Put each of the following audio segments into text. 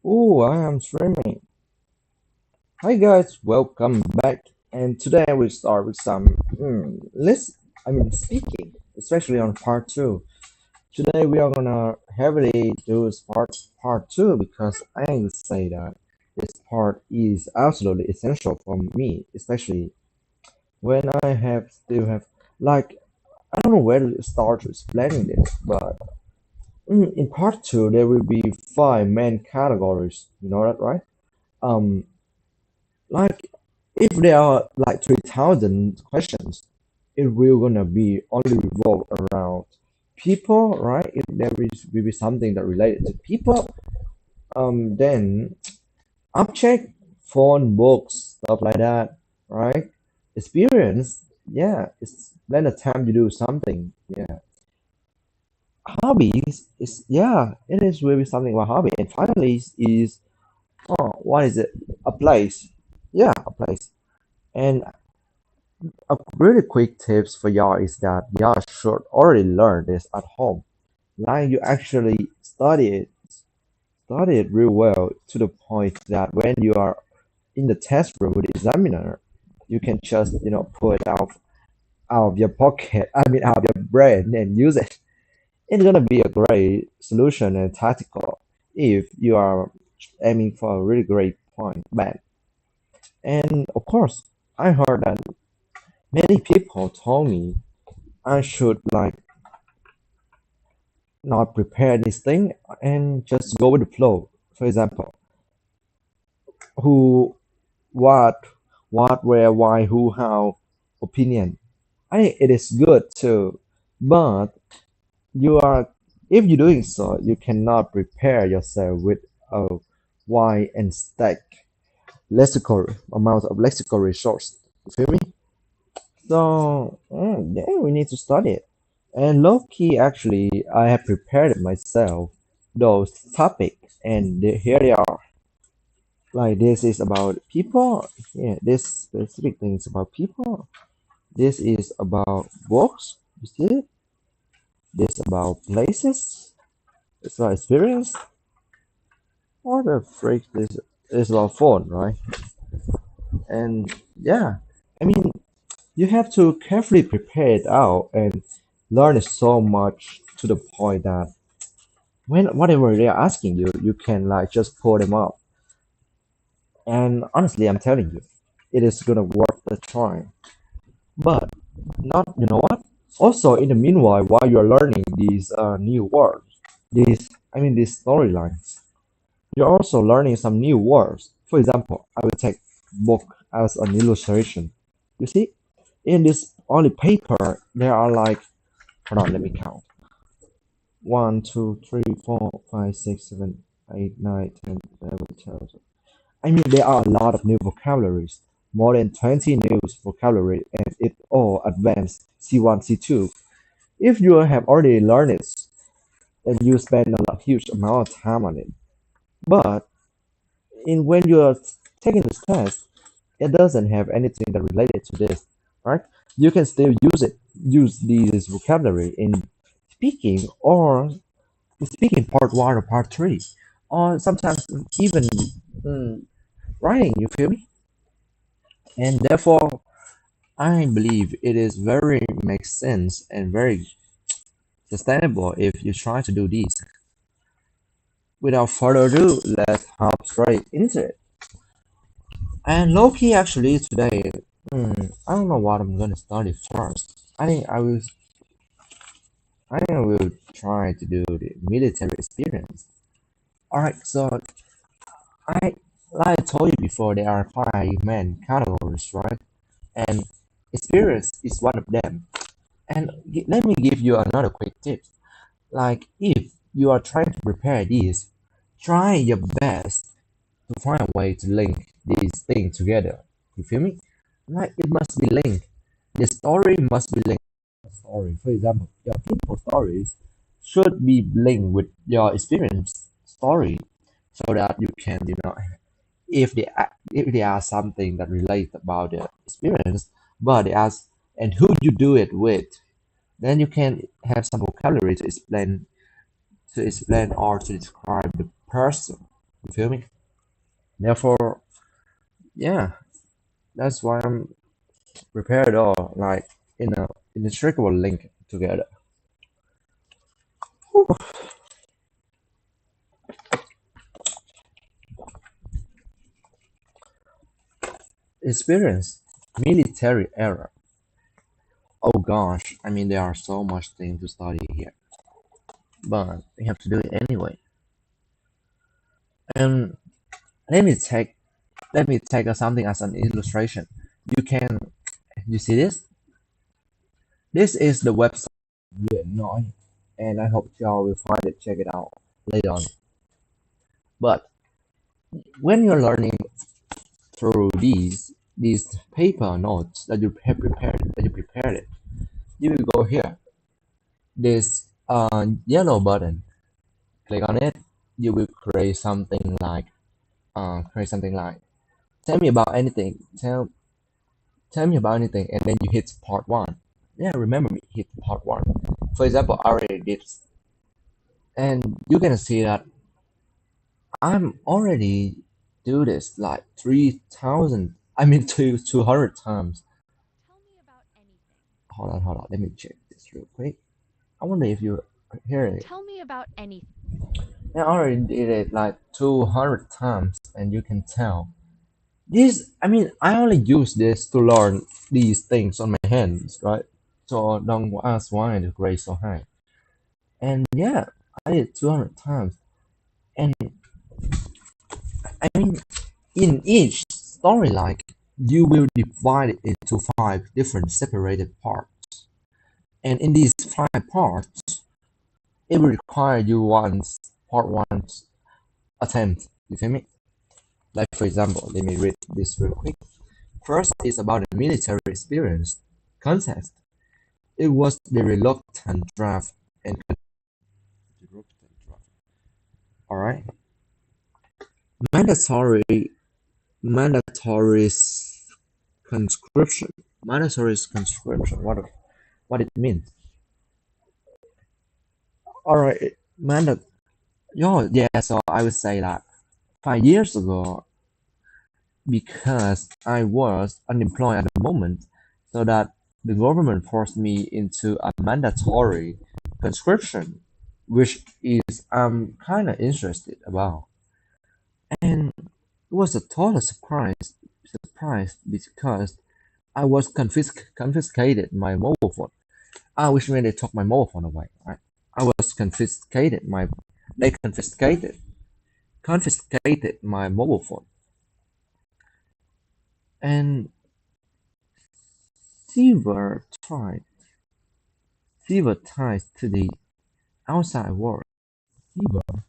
Oh, I am streaming. Hi guys, welcome back. And today I will start with some speaking, especially on part two. Today we are gonna heavily do part two because I would say that this part is absolutely essential for me, especially when I have still have like I don't know where to start explaining this, but in part two there will be five main categories. You know that, right? Um, Like, if there are like 3,000 questions, it will gonna be only revolve around people, right? If there is will be something that related to people, then object, phone, books, stuff like that, right? Experience, yeah, it's then a time to do something, yeah. Hobbies is yeah, it is will be something about hobby, and finally is what is it? A place, yeah, a place. And a really quick tips for y'all is that y'all should already learn this at home. Like you actually study it real well to the point that when you are in the test room with the examiner, you can just pull it out of your pocket. I mean out of your brain and use it. It's gonna be a great solution and tactical if you are aiming for a really great point bang. And of course, I heard that many people told me I should like not prepare this thing and just go with the flow. For example, who, what, where, why, who, how, opinion. I think it is good too, but you are if you're doing so, you cannot prepare yourself with a wide and stack lexical amount of lexical resource. You feel me? So yeah, we need to study it. And low key, actually, I have prepared myself those topics, and here they are. Like this is about people. Yeah, this specific thing is about people. This is about books. You see it? This about places. It's about experience. What the freak? This is about phone, right? And yeah, I mean, you have to carefully prepare it out and learn it so much to the point that when whatever they are asking you, you can like just pull them up. And honestly, I'm telling you, it is gonna worth the try. But not, you know what? Also, in the meanwhile, while you're learning these new words, these storylines, you're also learning some new words. For example, I will take book as an illustration. You see, in this only paper, there are like, hold on, let me count. 1, 2, 3, 4, 5, 6, 7, 8, 9, 10, 11, 12. I mean, there are a lot of new vocabularies, more than 20 new vocabulary, and it all advanced C1, C2. If you have already learned it, then you spend huge amount of time on it. But in when you're taking this test, it doesn't have anything that related to this, right? You can still use this vocabulary in speaking or speaking part one or part three, or sometimes even mm, writing. You feel me? And therefore, I believe it is very makes sense and very sustainable if you try to do this. Without further ado, let's hop straight into it. And low key, actually, today, I don't know what I'm gonna study first. I think I will try to do the military experience. All right, so I like I told you before, there are five main categories, right? And experience is one of them. And let me give you another quick tip. Like if you are trying to prepare this, try your best to find a way to link these things together. You feel me? Like it must be linked. The story must be linked. Story, for example, your people stories should be linked with your experience story, so that you can, if they are something that relates about the experience, but they ask and who you do it with, then you can have some vocabulary to explain or to describe the person. You feel me? Therefore, yeah, that's why I'm prepared all like in a inextricable link together. Whew. Experience military era. Oh gosh, I mean there are so much things to study here, but we have to do it anyway. And let me take something as an illustration. You can you see this? This is the website Vietnam, and I hope y'all will find it. Check it out later on. But when you're learning through these paper notes that you have prepared it, you will go here. This yellow button. Click on it. You will create something like tell me about anything. Tell me about anything, and then you hit part one. Yeah, remember me. Hit part one. For example, I already did, and you're gonna see that I'm already do this like 3,000. I mean, 200 times. Tell me about anything. Hold on. Let me check this real quick. I wonder if you hear it. Tell me about anything. I already did it like 200 times, and you can tell. This, I mean, I only use this to learn these things on my hands, right? So don't ask why the grade so high. And yeah, I did 200 times. And I mean, in each storyline, you will divide it into five different separated parts. And in these five parts, it will require you part one attempt. You feel me? Like for example, let me read this real quick. First is about the military experience context. It was the reluctant draft and reluctant draft. All right, mandatory mandatory conscription. Mandatory conscription. What it means? All right, mandat. Yo, yeah. So I would say that 5 years ago, because I was unemployed at the moment, so that the government forced me into a mandatory conscription, which is I'm kind of interested about. And it was a total surprise because I was confiscated my mobile phone. Which meant they took my mobile phone away. Right? I was confiscated my they confiscated my mobile phone and severed ties severed ties to the outside world. Severed,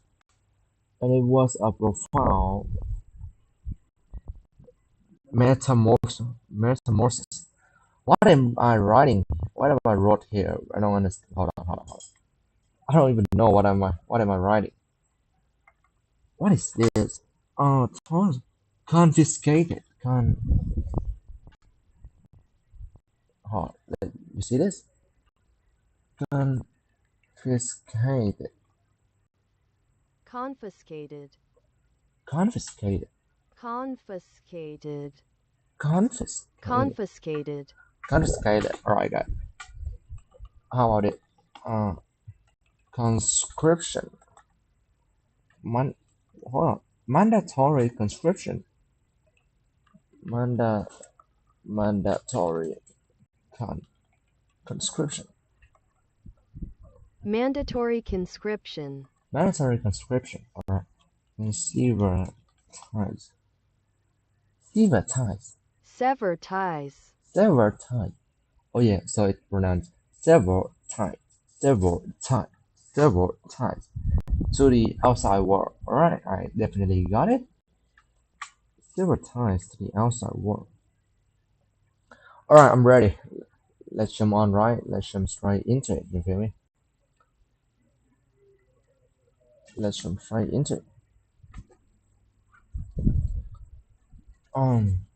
and it was a profound metamorphosis. What am I writing? What am I wrote here? I don't understand. Hold on. I don't even know what am I writing. What is this? Confiscated. Hold you see this? Confiscated. Confiscated. Confiscated. Confiscated. Confiscated. Confiscated. Confiscated. Alright, guys. How about it? Uh, conscription. Man, hold on. Mandatory conscription. Manda, mandatory conscription. Mandatory conscription. Mandatory conscription. Alright. Receiver ties. Sever ties. Sever ties. Sever ties. Oh yeah, so it's pronounced several times. Several times. Several times. To the outside world. Alright, I definitely got it. Several times to the outside world. Alright, I'm ready. Let's jump on right. Let's jump straight into it. You feel me? Let's jump straight into it. Um.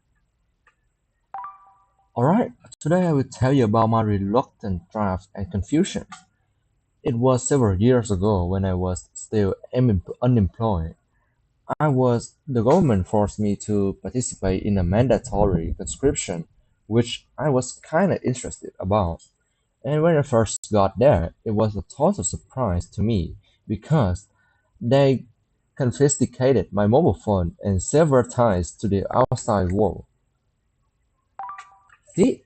Alright. Today I will tell you about my reluctant draft and confusion. It was several years ago when I was still unemployed. The government forced me to participate in a mandatory conscription, which I was kind of interested about. And when I first got there, it was a total surprise to me because they confiscated my mobile phone and severed ties to the outside world. See,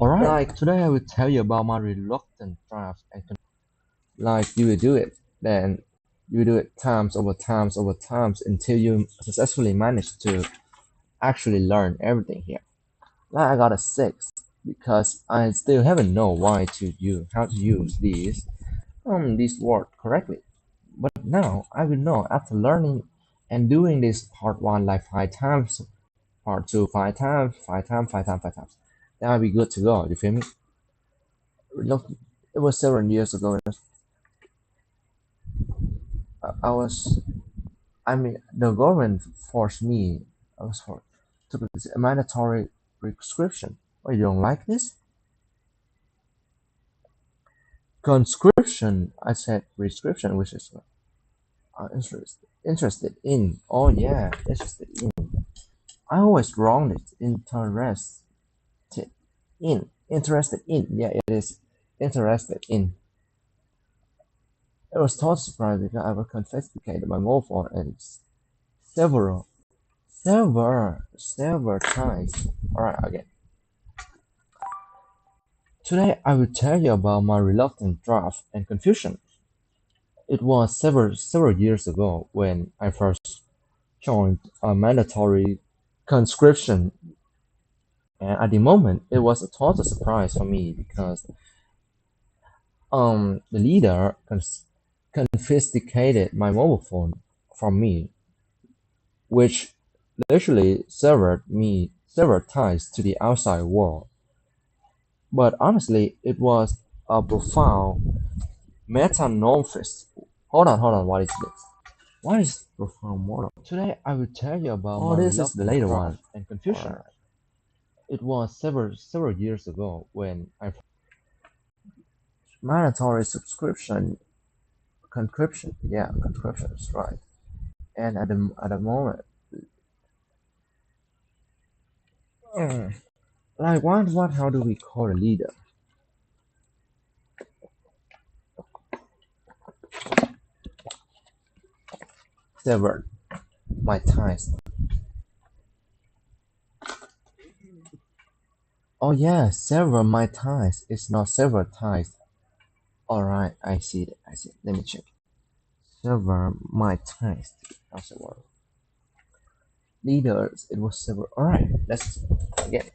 alright, like today I will tell you about my reluctant draft and like you will do it, then you will do it times over times until you successfully manage to actually learn everything here. Like I got a 6 because I still haven't know why to use how to use these words correctly. But now I will know after learning and doing this part one like 5 times, part two 5 times, 5 times, 5 times, 5 times. Then I'll be good to go. You feel me? Look, it was 7 years ago. I was, I mean, the government forced me. I was forced to put this mandatory prescription. Oh, you don't like this? Conscription. I said prescription, which is interested in. Oh yeah, interested in. I always wrong it. Interested in. Yeah, it is interested in. It was totally surprised because I was confiscated my mobile phone and several, several times. Alright, again. Today I will tell you about my reluctant draft and confusion. It was several years ago when I first joined a mandatory conscription, and at the moment it was a total surprise for me because the leader confiscated my mobile phone from me, which literally severed me several ties to the outside world. But honestly, it was a profound metamorphosis. Hold on, what is this? What is profound model? Today I will tell you about my this is the later one and confusion. Alright. It was several years ago when I mandatory subscription conscription. Yeah, conscription is right. And at the moment, mm, like what how do we call a leader? Severed my ties. Oh yeah, sever my ties. It's not sever ties. All right, I see it. I see it. Let me check. Sever my ties. How's the word? Leaders. It was sever. All right, let's again.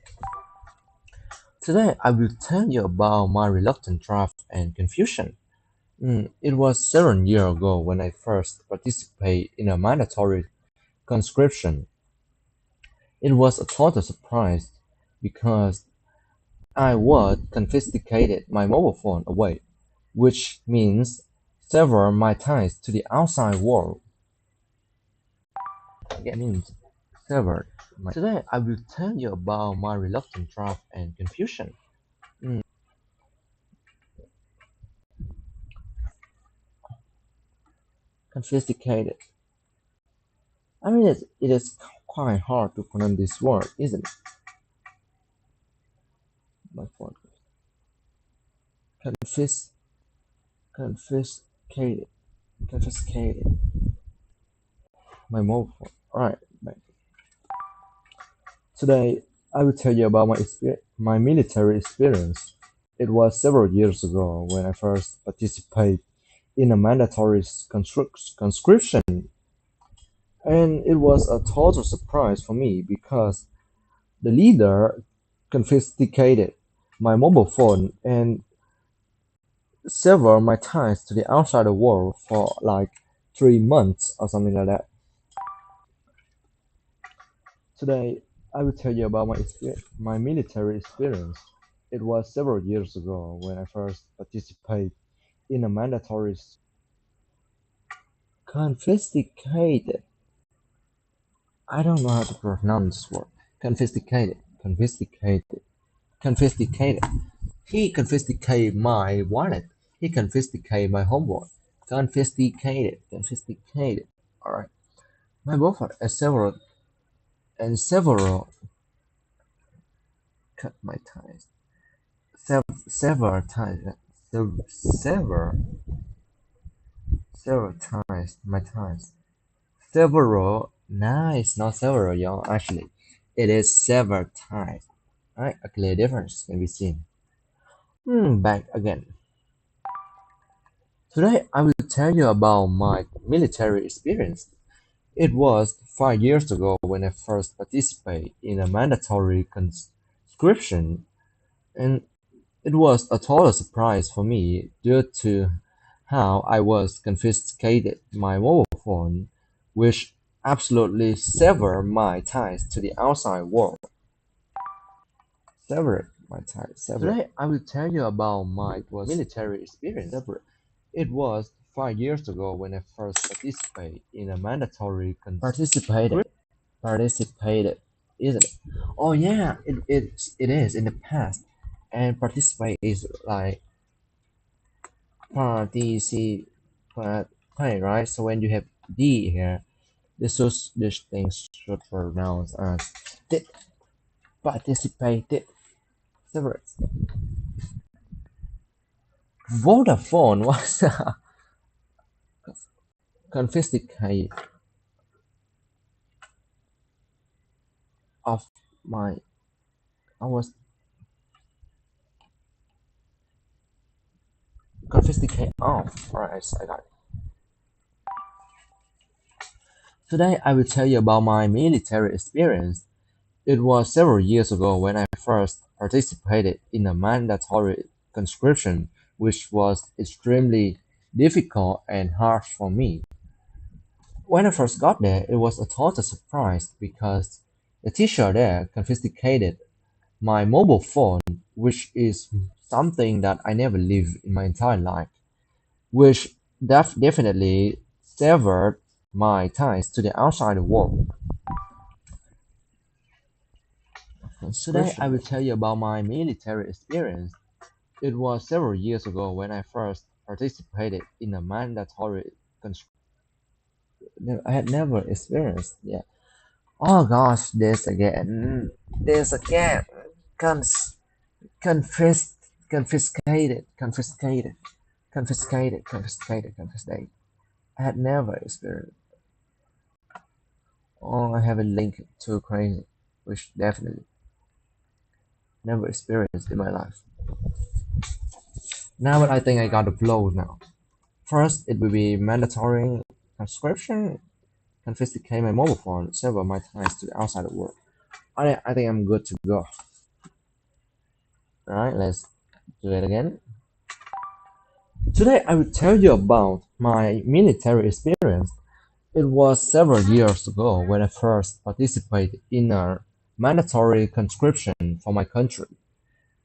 Today I will tell you about my reluctant draft and confusion. It was 7 years ago when I first participated in a mandatory conscription. It was a total surprise because I was confiscated my mobile phone away, which means sever my ties to the outside world. It means severed. Today I will tell you about my reluctant draft and confusion. Confiscated. I mean, it is quite hard to pronounce this word, isn't it? My phone. Confis, confiscated, confiscated. My mobile phone. Alright, today I will tell you about my military experience. It was several years ago when I first participated in a mandatory conscription, and it was a total surprise for me because the leader confiscated my mobile phone and severed my ties to the outside world for like 3 months or something like that. Today, I will tell you about my military experience. It was several years ago when I first participated in a mandatory confiscated. I don't know how to pronounce this word. Confiscated, confiscated, confiscated. He confiscated my wallet. He confiscated my homework. Confiscated, confiscated. All right. My both are several cut my ties. Several times. Several times my ties. Several. Nah, it's not several, y'all. Actually, it is several times. Right? A clear difference can be seen. Back again. Today I will tell you about my military experience. It was 5 years ago when I first participated in a mandatory conscription, and it was a total surprise for me due to how I was confiscated my mobile phone, which absolutely severed my ties to the outside world. Severed my ties. Severed. Today I will tell you about my military experience. Severed. It was 5 years ago when I first participated in a mandatory participated, isn't it? Oh yeah, it is in the past, and participate is like participate, right? So when you have d here, this thing should pronounce as did participated. Separate. Vodafone was confiscate of my. I was confiscate of. Alright, I got it. Today I will tell you about my military experience. It was several years ago when I first participated in a mandatory conscription, which was extremely difficult and harsh for me. When I first got there, it was a total surprise because the teacher there confiscated my mobile phone, which is something that I never lived in my entire life, which definitely severed my ties to the outside world. Today I will tell you about my military experience. It was several years ago when I first participated in a mandatory conscription. I had never experienced. Yeah. Oh gosh, this again. This again. Cons- confis- confiscated. I had never experienced. Oh, I have a link to crazy, which definitely never experienced in my life. Now, but I think I got the flow now. First, it will be mandatory conscription, confiscate my mobile phone, sever my ties to the outside world. I think I'm good to go. Alright, let's do it again. Today I will tell you about my military experience. It was several years ago when I first participated in a mandatory conscription for my country,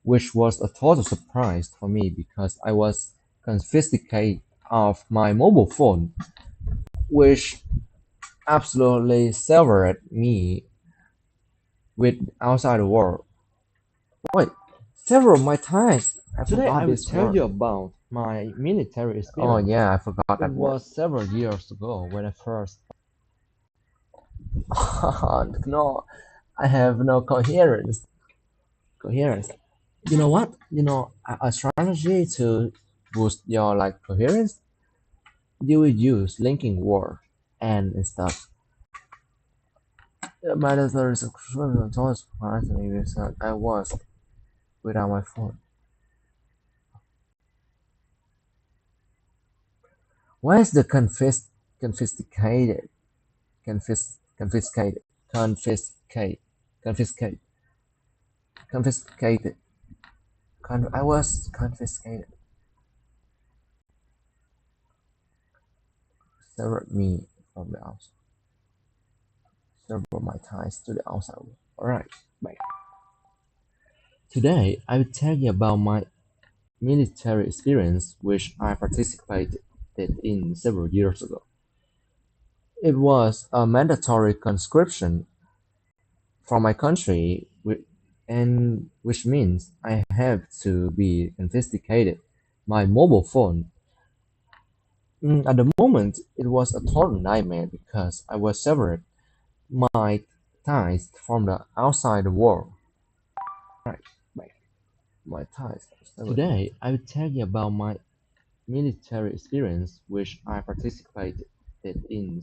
which was a total surprise for me because I was confiscated of my mobile phone, which absolutely severed me with outside world. Wait, several of my ties. I Today forgot I will this tell word. You about my military experience. Oh yeah, I forgot that word. It was several years ago when I first. No, I have no coherence. Coherence. You know what? A strategy to boost your like coherence. You will use linking word and stuff. The mandatory subscription towards I was without my phone. Why is the confiscated confiscated confiscate confiscate confiscated I was confiscated severed me from the outside, severed my ties to the outside world. Alright, bye. Today I will tell you about my military experience which I participated in several years ago. It was a mandatory conscription for my country, and which means I have to be confiscated my mobile phone, At the moment, it was a total nightmare because I was severed my ties from the outside world. Right, my ties. Today, I will tell you about my military experience, which I participated in.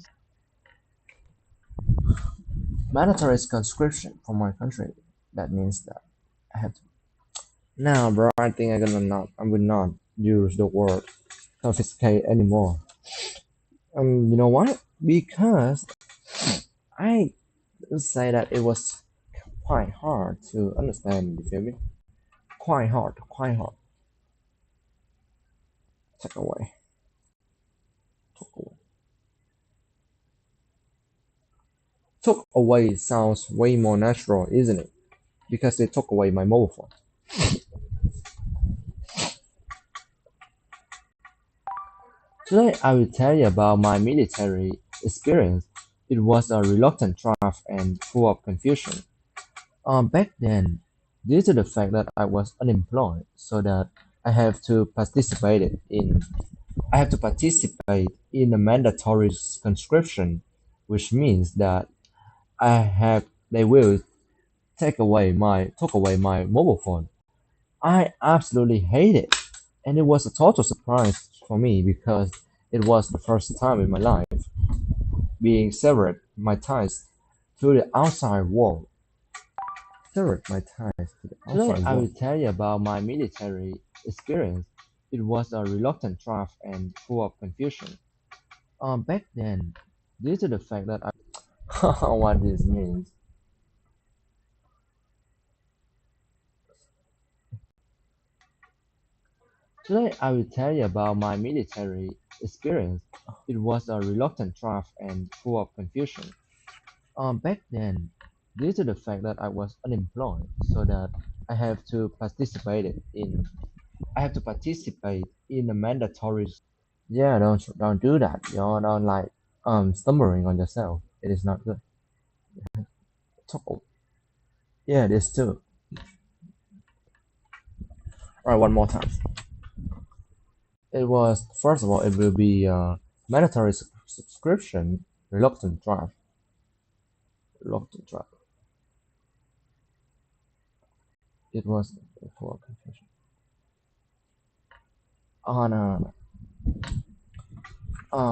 Mandatory conscription for my country. That means that I have to. Now, bro, I think I will not use the word confiscate anymore. You know what? Because I would say that it was quite hard to understand. You feel me? Quite hard. Take away, took away. Took away sounds way more natural, isn't it? Because they took away my mobile phone. Today, I will tell you about my military experience. It was a reluctant draft and full of confusion. Back then, due to the fact that I was unemployed, so that I have to participate in I have to participate in a mandatory conscription, which means that they will took away my mobile phone. I absolutely hate it, and it was a total surprise for me because it was the first time in my life being severed my ties to the outside world. Severed my ties to the Today, outside I will world. Tell you about my military experience. It was a reluctant draft and full of confusion. Back then, due to the fact that what this means. Today, I will tell you about my military experience. It was a reluctant draft and full of confusion. Back then, due to the fact that I was unemployed, so that I have to participate in I have to participate in a mandatory. Yeah, don't do that. You don't like stumbling on yourself. It is not good. Talk. Yeah, it is too. All right, one more time. It was first of all, it will be mandatory subscription, reluctant draft, reluctant draft. It was for confusion. Oh no.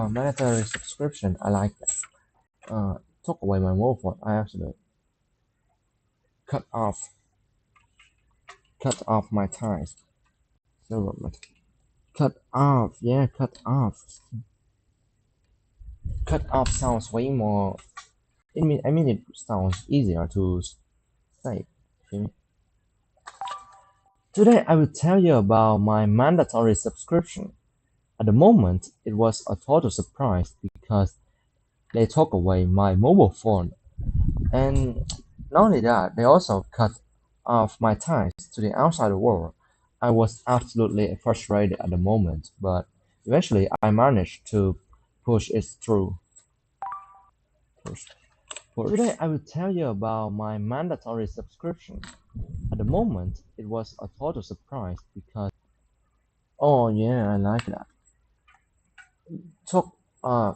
Mandatory subscription. I like that. Took away my mobile phone. I actually cut off, cut off my ties. So cut off. Yeah, cut off. Cut off sounds way more. I mean, it sounds easier to say. You know? Today, I will tell you about my mandatory subscription. At the moment, it was a total surprise because they took away my mobile phone, and not only that, they also cut off my ties to the outside world. I was absolutely frustrated at the moment, but eventually I managed to push it through. Push, push. Today, I will tell you about my mandatory subscription. At the moment, it was a total surprise because, oh yeah, I like that. Took uh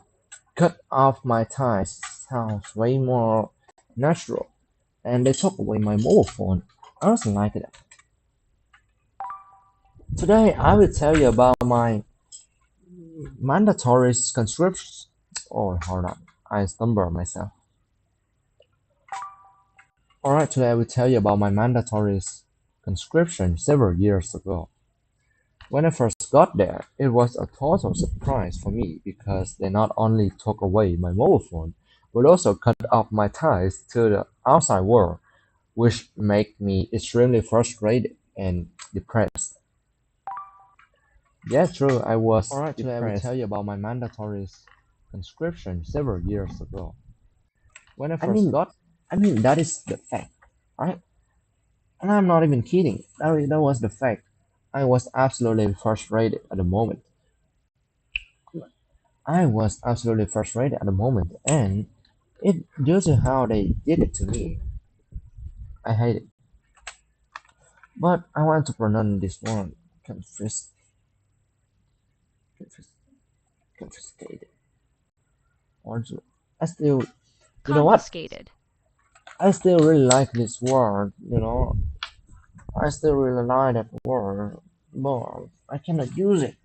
cut off my ties sounds way more natural, and they took away my mobile phone. I also like that. Today, I will tell you about my mandatory conscription. Oh, hold on, I stumbled myself. Alright, today I will tell you about my mandatory conscription several years ago. When I first got there, it was a total surprise for me because they not only took away my mobile phone, but also cut off my ties to the outside world, which made me extremely frustrated and depressed. Yeah, true, I was Alright, today I will tell you about my mandatory conscription several years ago. When I first got, I mean, that is the fact, right? And I'm not even kidding. That was the fact. I was absolutely frustrated at the moment. I was absolutely frustrated at the moment, and it due to how they did it to me, I hate it. But I want to pronounce this one, confess, confess. confiscated. Also, I still, you know what? confiscated, I still really like this word. I still really like that word, but I cannot use it.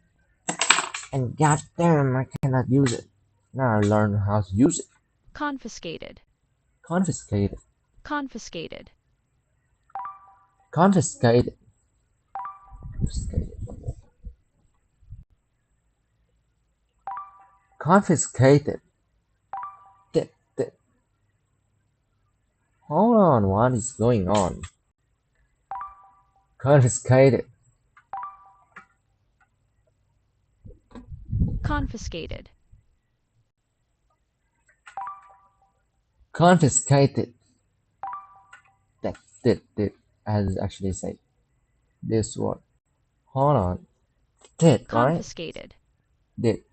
And goddamn, I cannot use it. Now I learned how to use it. confiscated, Confiscated, confiscated, confiscated, confiscated, confiscated. Th- th- Hold on, what is going on? Confiscated, confiscated, confiscated. That as actually say this word. Hold on. Did, right? confiscated, Did.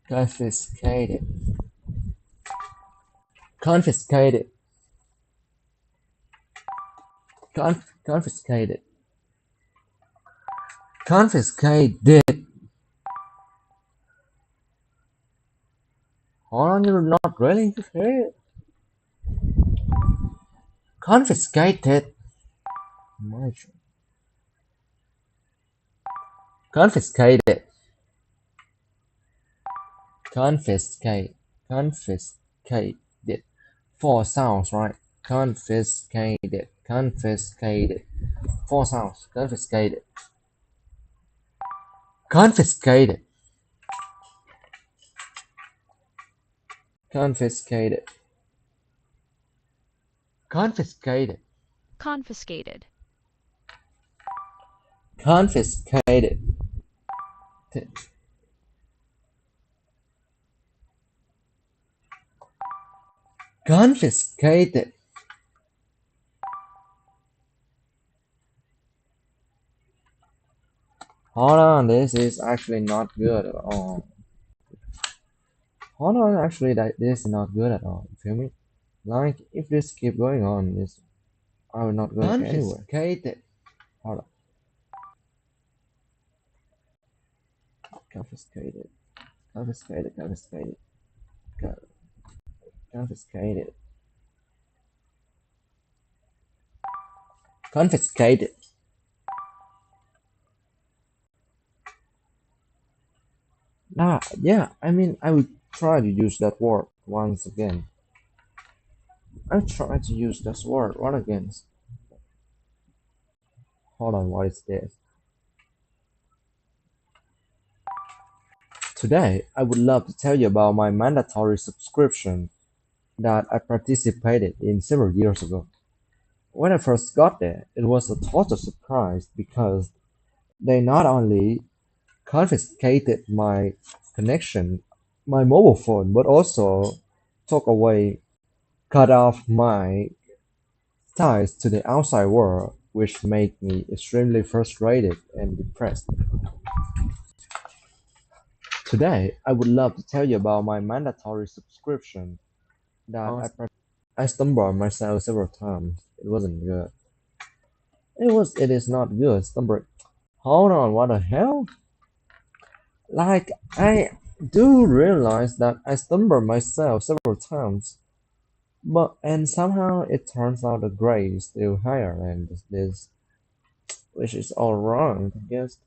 Confiscated. Confiscated. Confiscated. Confiscated. Hold on, you're not really here. Confiscated. My confiscated. Confiscate. Confiscated. Four sounds, right? Confiscated. Confiscated. Four sounds. Confiscated. Confiscated. Confiscated. Confiscated. confiscated, Confiscated. Confiscated. Hold on, this is actually not good at all. Hold on, actually, this is not good at all. You feel me? Like, if this keep going on, this I will not going anywhere. Confiscated. Hold on. Confiscated. Confiscated. Confiscated. Confiscated. Confiscated. Nah, yeah, I mean, I will try to use that word once again. I try to use this word once again. Hold on, what is this? Today, I would love to tell you about my mandatory subscription that I participated in several years ago. When I first got there, it was a total surprise because they not only confiscated my connection, my mobile phone, but also took away, cut off my ties to the outside world, which made me extremely frustrated and depressed. Today, I would love to tell you about my mandatory subscription that I stumbled on myself several times. It wasn't good. It is not good. Stumble. Hold on, what the hell? Like I do realize that I stumbled myself several times, but and somehow it turns out the grade is still higher than this, which is all wrong, I guess.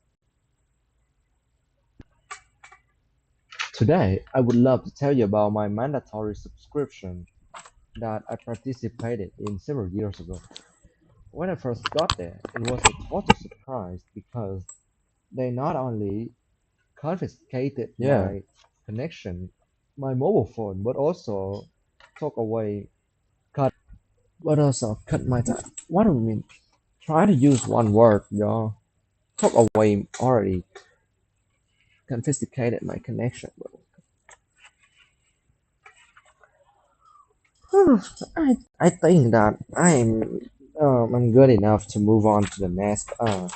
Today, I would love to tell you about my mandatory subscription that I participated in several years ago. When I first got there, it was a total surprise because they not only confiscated Yeah. my connection, my mobile phone, but also took away, but also cut my time. What do you mean? Try to use one word, y'all. Took away already confiscated my connection, bro. I think that I'm good enough to move on to the next part.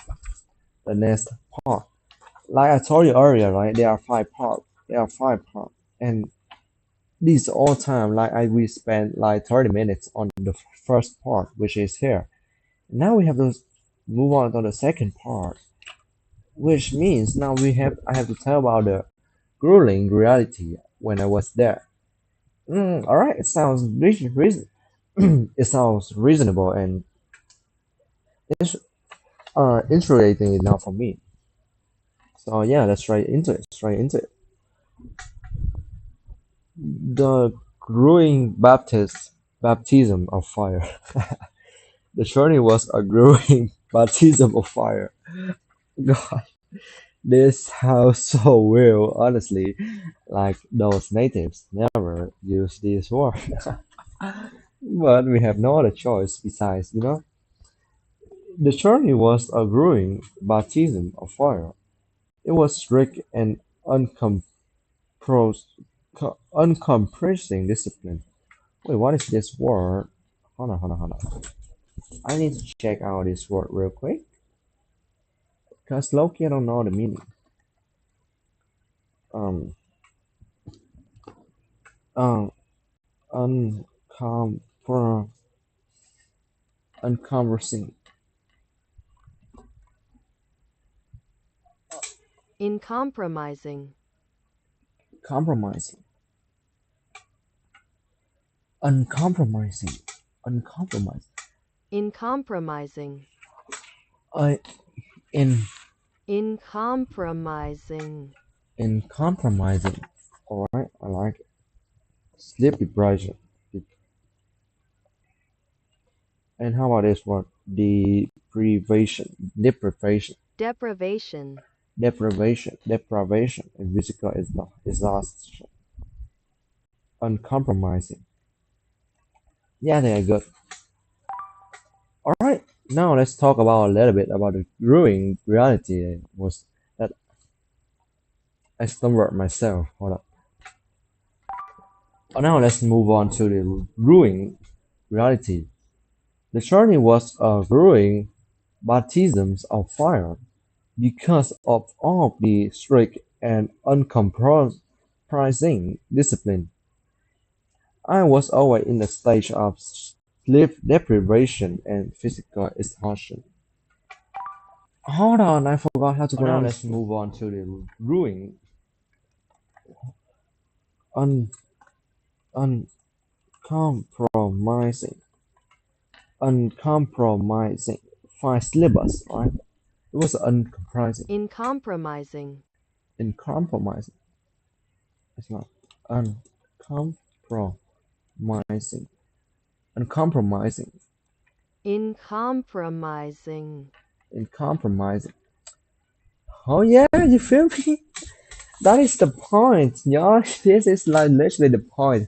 Like I told you earlier, right? There are five parts. There are five parts, and this all time like I we spent like 30 minutes on the first part, which is here. Now we have to move on to the second part, which means now I have to tell about the grueling reality when I was there. All right, it sounds it sounds reasonable and it's interesting enough for me. So yeah, let's try into it. Let's try into it. The growing baptism of fire. The journey was a growing baptism of fire. God, this sounds so real, honestly. Like those natives never use this word. But we have no other choice besides, The journey was a growing baptism of fire. It was strict and uncompressing discipline. Wait, what is this word? Hold on. I need to check out this word real quick. Because Loki, I don't know the meaning. Um, um, uncompro, uncompressing, Uncompromising. compromising, uncompromising, uncompromising. Uncompromising. I in Uncompromising. in compromising. All right, I like it. Sleep deprivation. And how about this word? Deprivation. Deprivation, and physical exhaustion. Uncompromising. Yeah, they are good. All right, now let's talk about a little bit about the growing reality was that I stumbled myself. Hold up. Now let's move on to the growing reality. The journey was a growing baptisms of fire because of all the strict and uncompromising discipline. I was always in a stage of sleep deprivation and physical exhaustion. Hold on, I forgot how to Now pronounce let's move on to the growing un, uncompromising, uncompromising five syllables, right? It was uncompromising, Uncompromising. uncompromising. It's not uncompromising, uncompromising, Uncompromising. uncompromising. Oh yeah, you feel me? That is the point, y'all. This is like literally the point.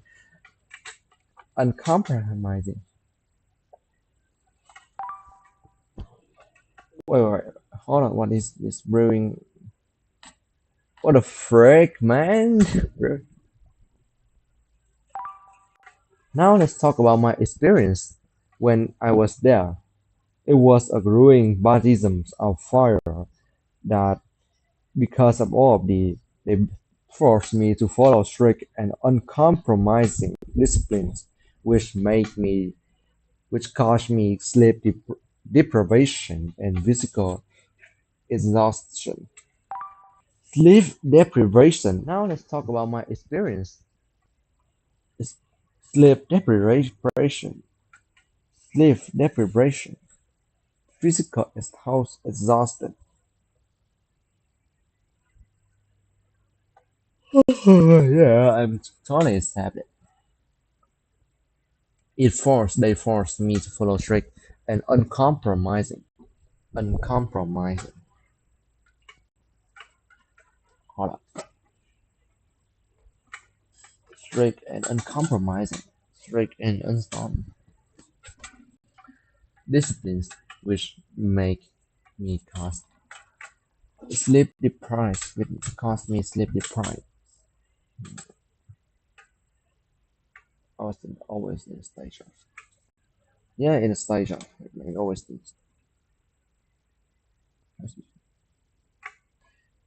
Uncompromising. Wait. Hold on. What is this brewing? What the frick, man? Now let's talk about my experience when I was there. It was a growing baptism of fire that, because of all of they forced me to follow strict and uncompromising disciplines, which made me which caused me sleep deprivation and physical exhaustion. Sleep deprivation. Now let's talk about my experience. S- Sleep deprivation. Sleep deprivation. Physical exhausted. Yeah, I'm totally accept it. They forced me to follow strict and uncompromising. Hold up. Strict and uncompromising. Strict and uncompromising disciplines which make me sleep deprived, which cause me sleep deprived. Always in a stage of yeah, in a stage of like always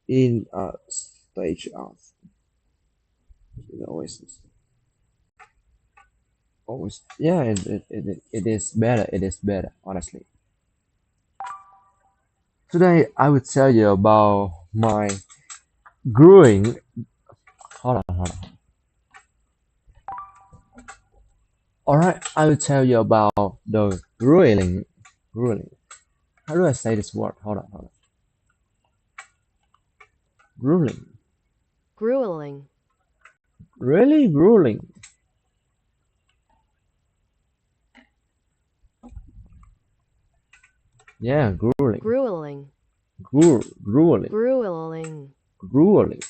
in a stage of always yeah, it is better. It is better, honestly. Today I will tell you about my growing hold on. All right, I will tell you about the grueling. How do I say this word? Hold on. Grueling. grueling, Really grueling. Yeah, grueling. grueling, Grueling. grueling, Grueling.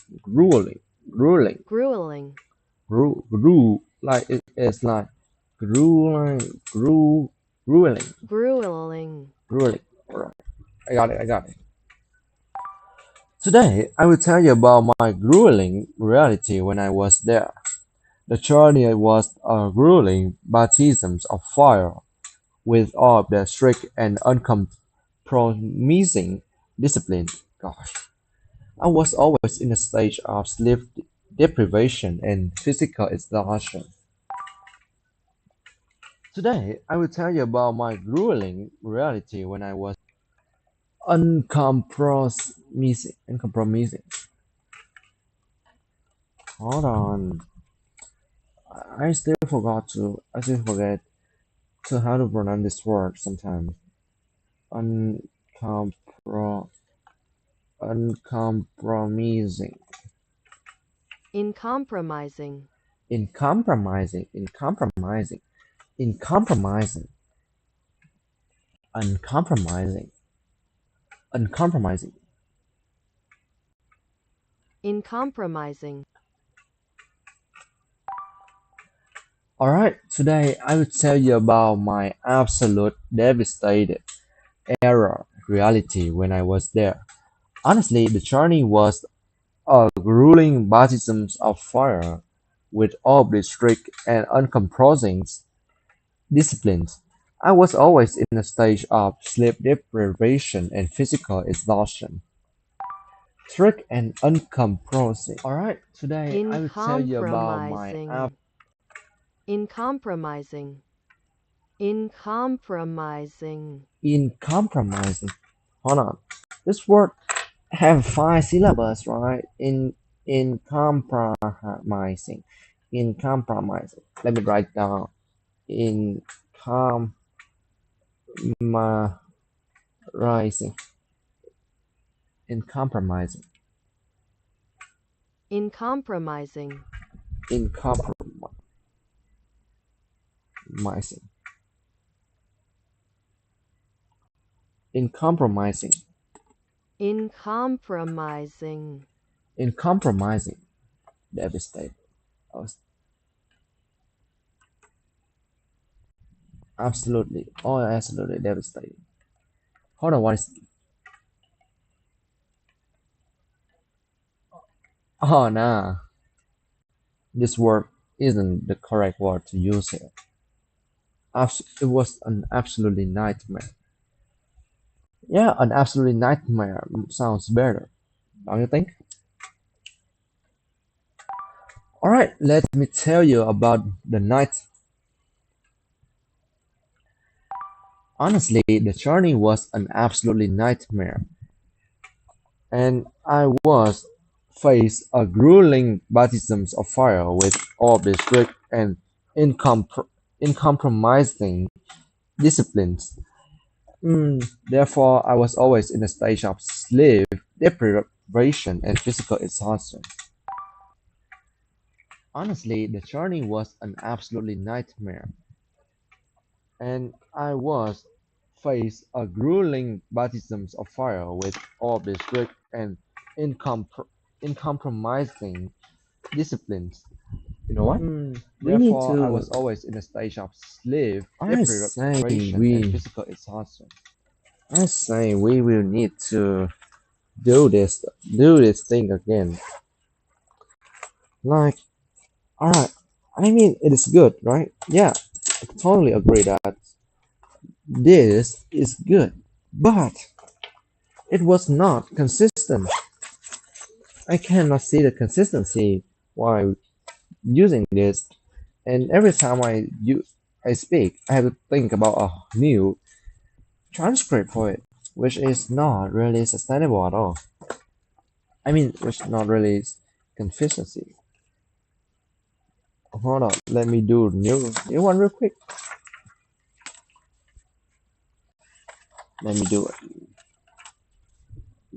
Grueling. Grueling. grueling, Like it's like grueling. grueling, Grueling. Alright, I got it. Today, I will tell you about my grueling reality when I was there. The journey was a grueling baptism of fire, with all the strict and uncompromising discipline. Gosh, I was always in a stage of sleep deprivation and physical exhaustion. Today, I will tell you about my grueling reality when I was uncompromising. Hold on, I still forget to how to pronounce this word sometimes. Uncompro, uncompromising, uncompromising, uncompromising, uncompromising, uncompromising. uncompromising, Alright, today I will tell you about my absolute devastated error reality when I was there. Honestly, the journey was a grueling baptism of fire, with all the strict and uncompromising disciplines. I was always in a stage of sleep deprivation and physical exhaustion. Strict and uncompromising. Alright, today I will tell you about my uncompromising, uncompromising, uncompromising, uncompromising. Hold on. This word have five syllables, right? In compromising. In compromising. Let me write down. In compromising. In compromising. uncompromising, In compromising. In compromising. uncompromising, In compromising. Devastated. I was absolutely devastated. Hold on, what is? Oh, nah. This word isn't the correct word to use here. It was an absolutely nightmare. Yeah, an absolutely nightmare sounds better, don't you think? Alright, let me tell you about the night. Honestly, the journey was an absolutely nightmare, and I was faced a grueling baptism of fire with all the strict and uncompromising disciplines. Therefore, I was always in a stage of sleep deprivation and physical exhaustion. Honestly, the journey was an absolutely nightmare, and I was faced a grueling baptism of fire with all the strict and uncompromising disciplines. You know what? We need Therefore, I to. was always in a stage of sleep I say deprivation and we. physical exhaustion. I say we will need to do this thing again. Like, alright. I mean, it is good, right? Yeah, I totally agree that this is good, but it was not consistent. I cannot see the consistency while using this, and every time I speak, I have to think about a new transcript for it, which is not really sustainable at all. I mean, which not really consistency. Hold on, let me do new one real quick. Let me do it.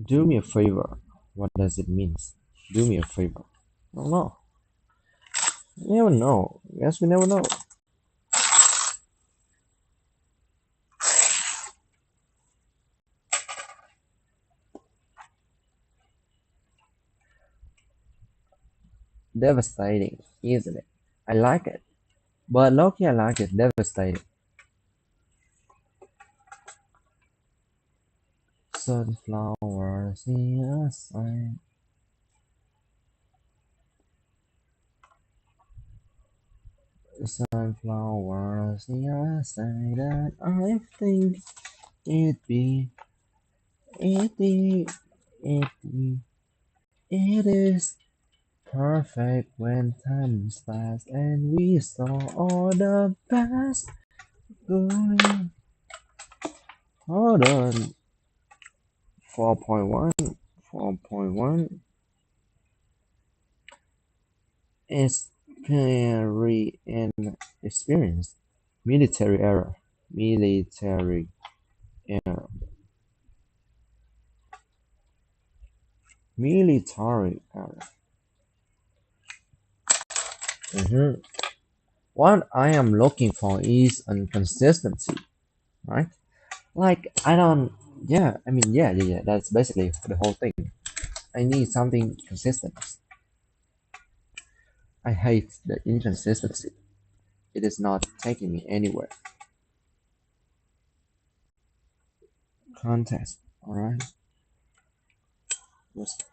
Do me a favor. What does it mean? Do me a favor. I don't know. You never know. Yes, we never know. Devastating, isn't it? I like it. But Loki, I like it. Devastating. Sunflowers in a sign. Sunflowers in a sign that I think it be. It be. It be. It is perfect when times pass and we saw all the past going. Hold on. 4.1. 4.1 is very inexperienced. Military error. Military error. Military error. Mhm. What I am looking for is inconsistency, right? Like I don't. Yeah, I mean, yeah. That's basically the whole thing. I need something consistent. I hate the inconsistency. It is not taking me anywhere. Context. All right. Just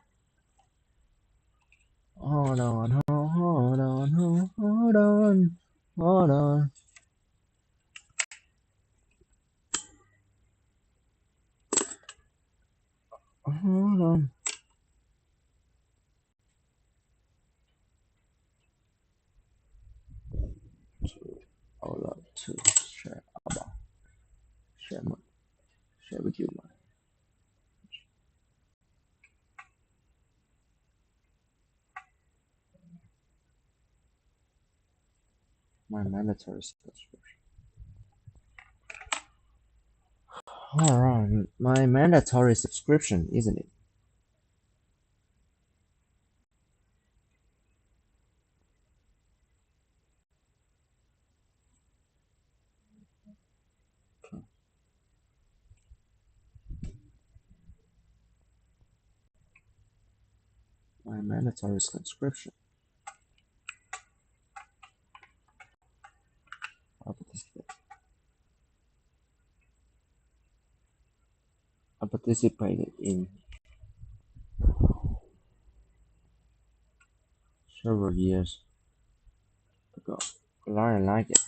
hold on, hold on, hold on, hold on, hold on. Hold on to share about share my share with you my mandatory subscription. Alright, my mandatory subscription, isn't it? My mandatory subscription. I participate. I participated in several years ago. I like it.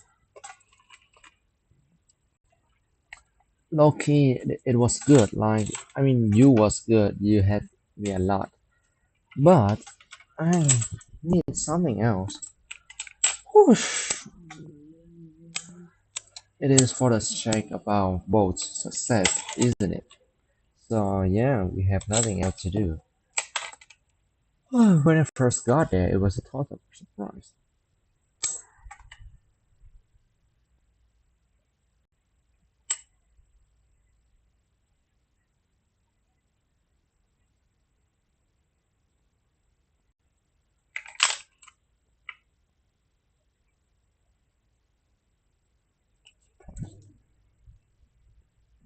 Low key, it was good. Like, I mean, you was good. You had me a lot, but I need something else. Whoosh. It is for the sake about both success, isn't it? So yeah, we have nothing else to do. When I first got there, it was a total surprise.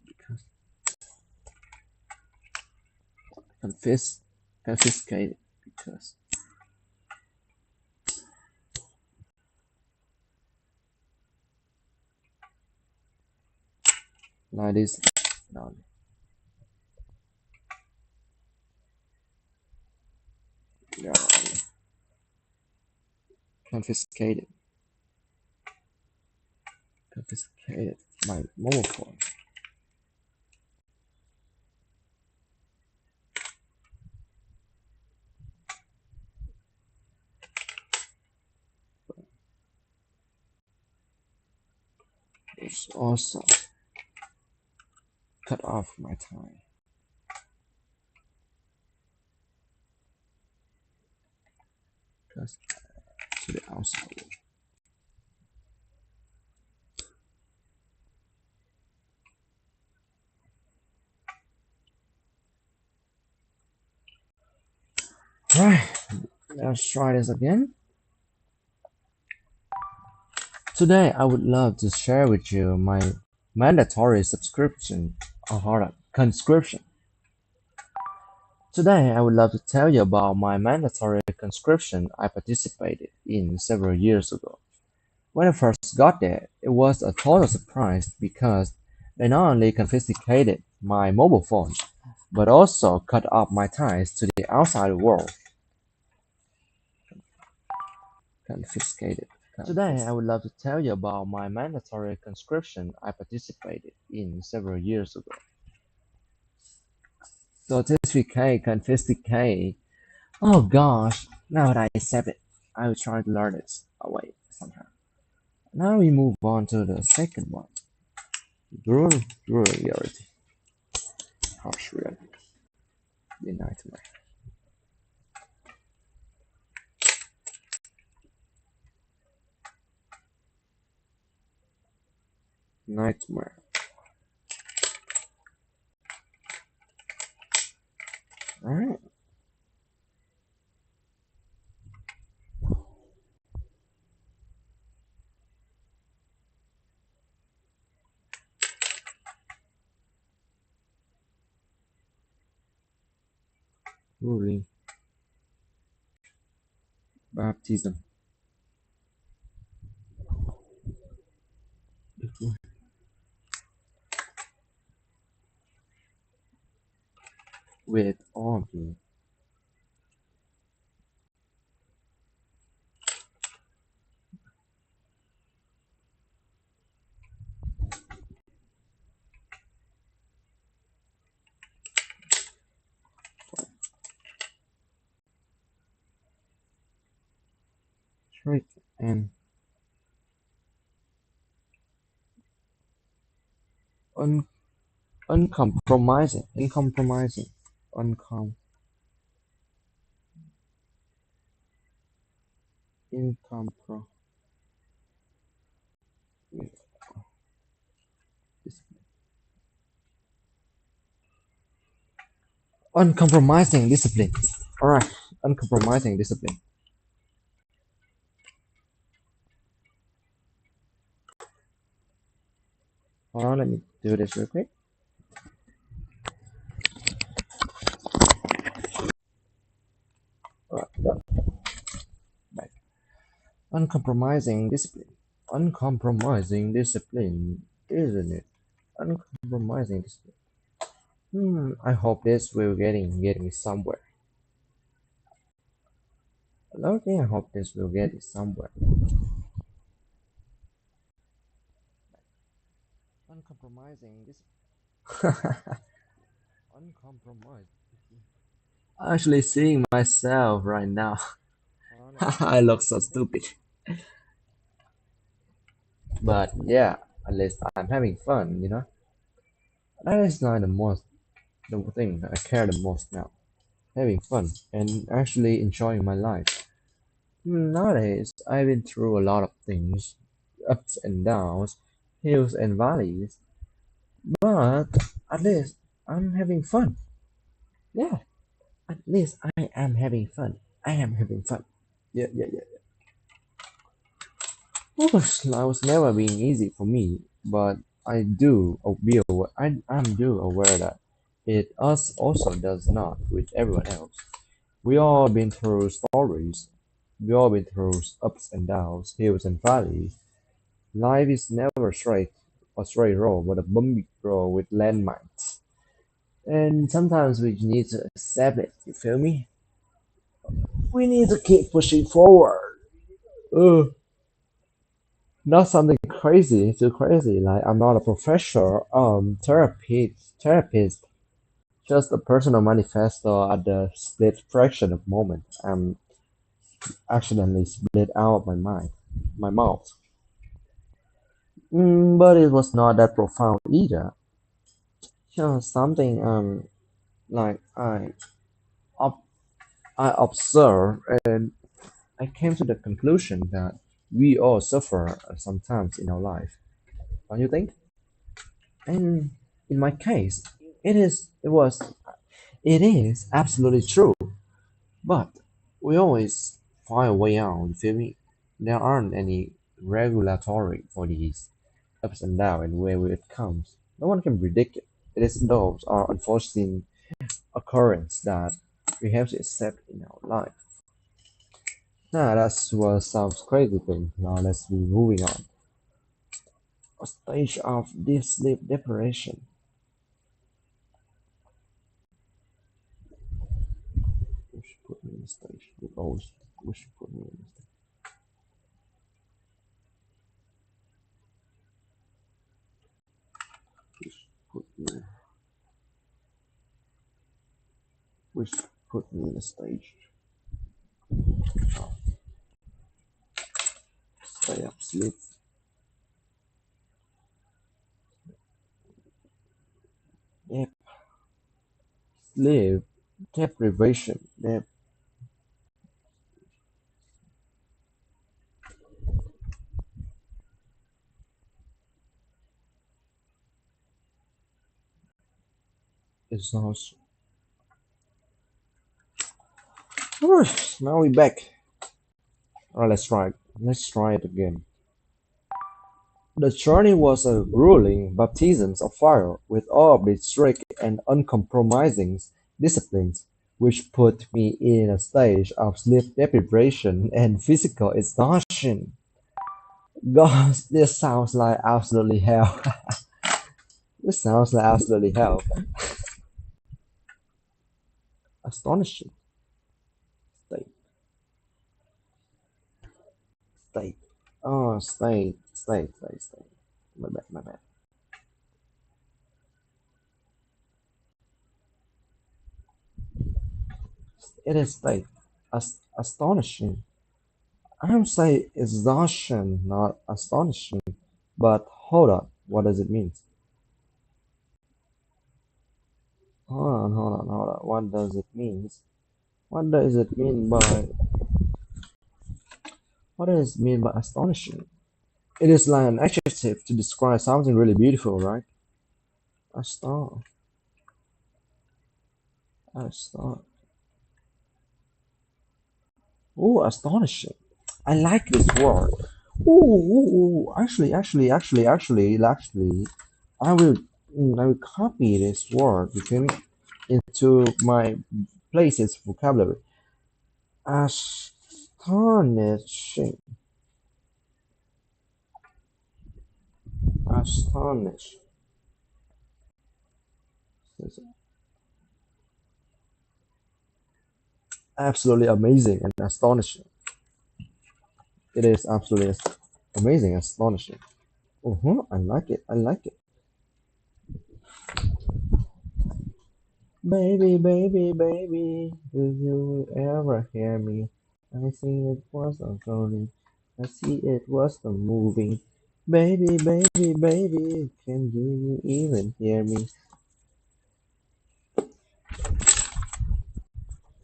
Because confis confiscated because like this, no, no, confiscated, confiscated my mobile phone. It's also cut off my time because to the outside. Right, let's try this again. Today, I would love to share with you my mandatory subscription, or hold on, conscription. Today, I would love to tell you about my mandatory conscription I participated in several years ago. When I first got there, it was a total surprise because they not only confiscated my mobile phone, but also cut off my ties to the outside world. Confiscated. Today, I would love to tell you about my mandatory conscription I participated in several years ago. So confiscate. Oh gosh, now that I accept it, I will try to learn it away somehow. Now we move on to the second one. Brutal, brutal reality. Harsh reality. The nightmare. Nightmare. Alright. Ruling. Baptism. With all of you. Straight and un- uncompromising. Uncompromising. Uncom. Incompro. Uncompromising discipline. Alright. Uncompromising discipline. Hold on, let me do this real quick. Alright, done. Back. Uncompromising discipline. Uncompromising discipline, isn't it? Uncompromising discipline. I hope this will get me somewhere. Okay, I hope this will get me somewhere. Uncompromising discipline. Uncompromised. Actually seeing myself right now. I look so stupid. But yeah, at least I'm having fun, you know? That is not the thing that I care the most now. Having fun and actually enjoying my life. Nowadays, I've been through a lot of things, ups and downs, hills and valleys, but at least I'm having fun. Yeah, at least I am having fun. I am having fun. Yeah, yeah, yeah. Oof, life was never being easy for me, but I'm do aware that it us also does not with everyone else. We all been through stories. We all been through ups and downs, hills and valleys. Life is never a straight road, but a bumpy road with landmines. And sometimes we need to accept it. You feel me? We need to keep pushing forward. Ugh. Not something crazy, too crazy. Like I'm not a professor, therapist. Just a personal manifesto at the split fraction of moment. I'm accidentally split out of my mouth. But it was not that profound either. Just something like ob- I observed and I came to the conclusion that we all suffer sometimes in our life. Don't you think? And in my case, it is absolutely true. But We always find a way out, you feel me? There aren't any regulatory for these ups and downs and where it comes. No one can predict it. It is those are unforeseen occurrence that we have to accept in our life. Now that's what sounds crazy thing. Now let's be moving on. A stage of deep sleep deprivation. We should put me in the stage. We should put me in the stage. We should put me in the stage. Oh, stay up, sleep, nap, sleep, deprivation. Nap is also. Alright, now we back. Alright, let's try it. Let's try it again. The journey was a grueling baptism of fire, with all of its strict and uncompromising disciplines, which put me in a state of sleep deprivation and physical exhaustion. God, this sounds like absolutely hell. This sounds like absolutely hell. Astonishing state, state. Oh, state. My bad. It is state. Astonishing. I would say exhaustion, not astonishing. But hold on, what does it mean? Hold on. What does it mean? What does it mean by what does it mean by astonishing? It is like an adjective to describe something really beautiful, right? Aston, aston. Oh, astonishing. I like this word. Actually, I will, I will copy this word, you feel me, into my places vocabulary. Astonishing, astonish. It's absolutely amazing and astonishing. It is absolutely amazing, astonishing. I like it. I like it. Baby, do you ever hear me? I see it was a calling. I see it was the moving. Baby, can you even hear me?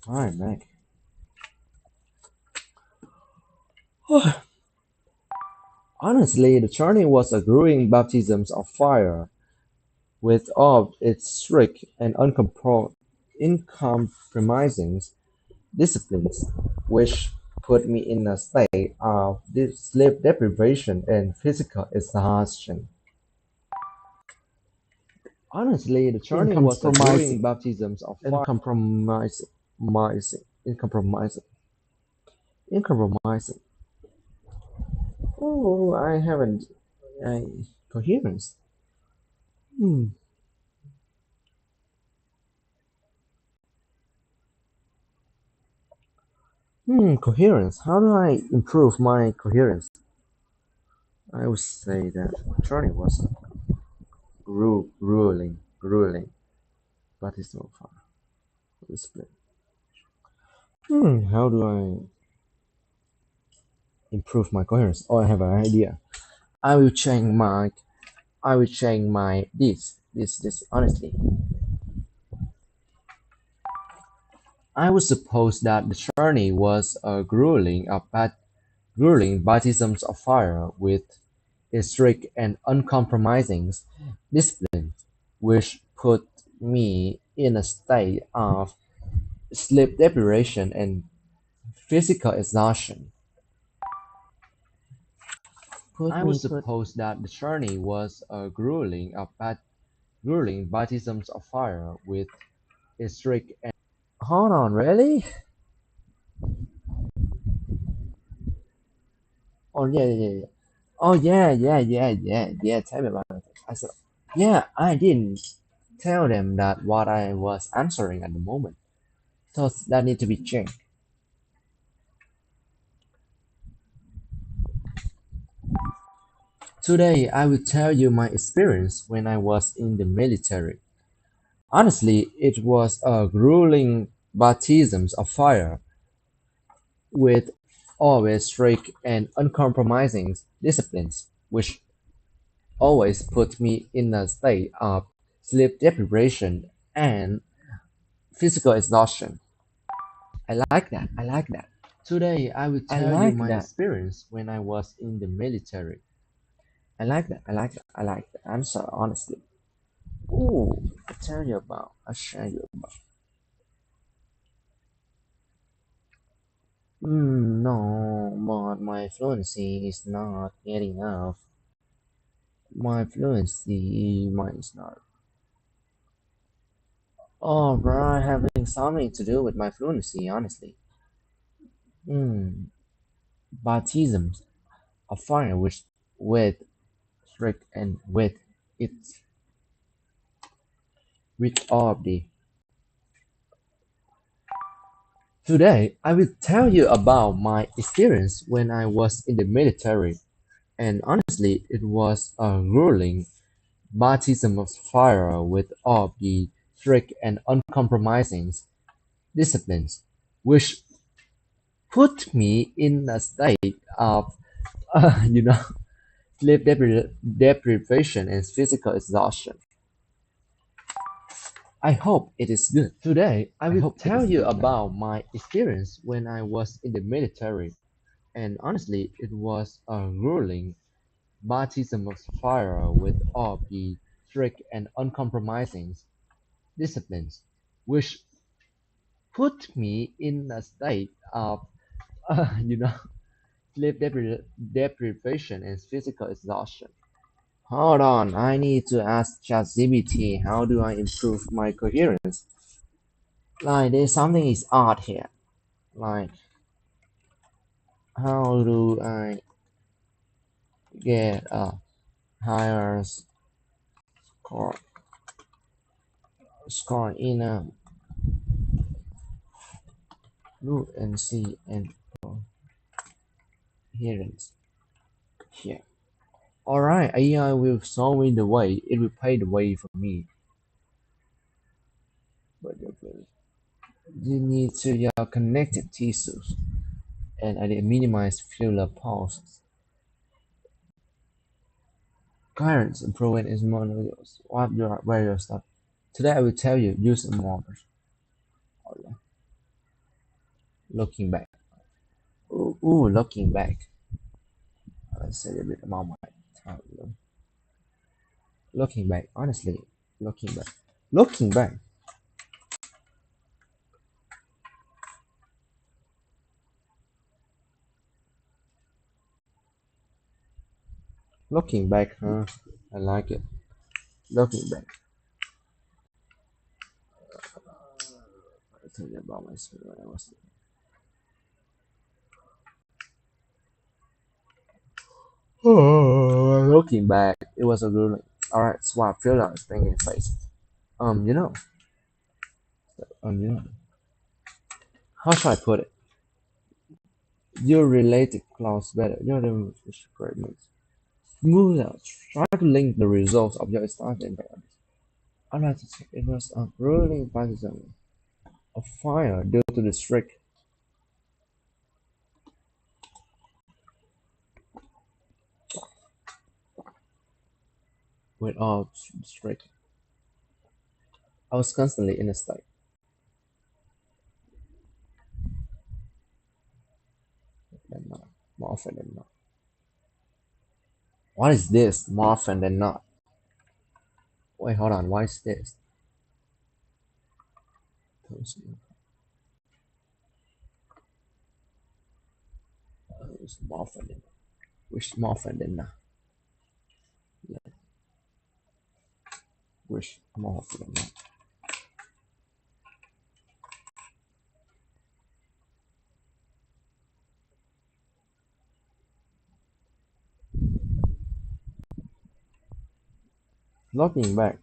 Alright, Mac. Honestly, the journey was a growing baptism of fire, with all its strict and uncompromising disciplines, which put me in a state of sleep deprivation and physical exhaustion. Honestly, the journey was a growing Uncompromising. baptism of fire, uncompromising, uncompromising. Oh, I haven't. I, coherence. Hmm. Coherence. How do I improve my coherence? I would say that journey was grueling, but it's not far. Display. How do I improve my coherence? Oh, I have an idea. I will change my I will change my this honestly. I would suppose that the journey was a grueling baptism of fire with a strict and uncompromising discipline, which put me in a state of sleep deprivation and Physical exhaustion. I would suppose that the journey was a grueling baptisms of fire with a strict and Hold on, really? Oh yeah, yeah, yeah. Oh yeah. Tell me about it. I said, yeah, I didn't tell them that what I was answering at the moment. So that need to be changed. Today, I will tell you my experience when I was in the military. Honestly, it was a grueling baptism of fire with always strict and uncompromising disciplines, which always put me in a state of sleep deprivation and physical exhaustion. I like that. I like that. today I will I tell you like my that. experience when I was in the military. I like that. I like that. I like the answer, honestly. Ooh, I'll share you about. No, but my fluency is not yet enough. My fluency might not. Oh, bro, having something to do with my fluency, honestly. Hmm, baptisms of fire with strict and it's with all of the. Today, I will tell you about my experience when I was in the military, and honestly, it was a grueling baptism of fire with all the strict and uncompromising disciplines, which put me in a state of, you know, deprivation and physical exhaustion. I hope it is good. Today I I will hope it tell is you good, man. about my experience when I was in the military, and honestly, it was a grueling baptism of fire with all the strict and uncompromising disciplines, which put me in a state of, you know, deprivation and physical exhaustion. Hold on, I need to ask ChatGPT how do I improve my coherence? Like, there's something is odd here. Like, how do I get a higher score, in a fluency and coherence? Here. Alright, AI will show me the way. It will pay the way for me. But you need to your connective tissues and I did minimize filler pulses. Currents improving is monoleos. What your various stuff. Today I will tell you use models. Looking back. Looking back. Let's say a bit about my time. Looking back, honestly, looking back. Looking back. Looking back, huh? I like it. Looking back. I'll tell you about my school when I was looking back, it was a good. Alright, so I feel like thinking face. Um, you know, you know, how should I put it? You relate it close better. You're the great moves. Smooth out. Try to link the results of your study and others. I like to check. It was a ruling partisan of fire due to the strict without strict. I was constantly in a state. Than not. More often than not. What is this? More often than not. Wait, hold on. Why is this? It's more fun than wish more fun than yeah, wish more fun than looking back.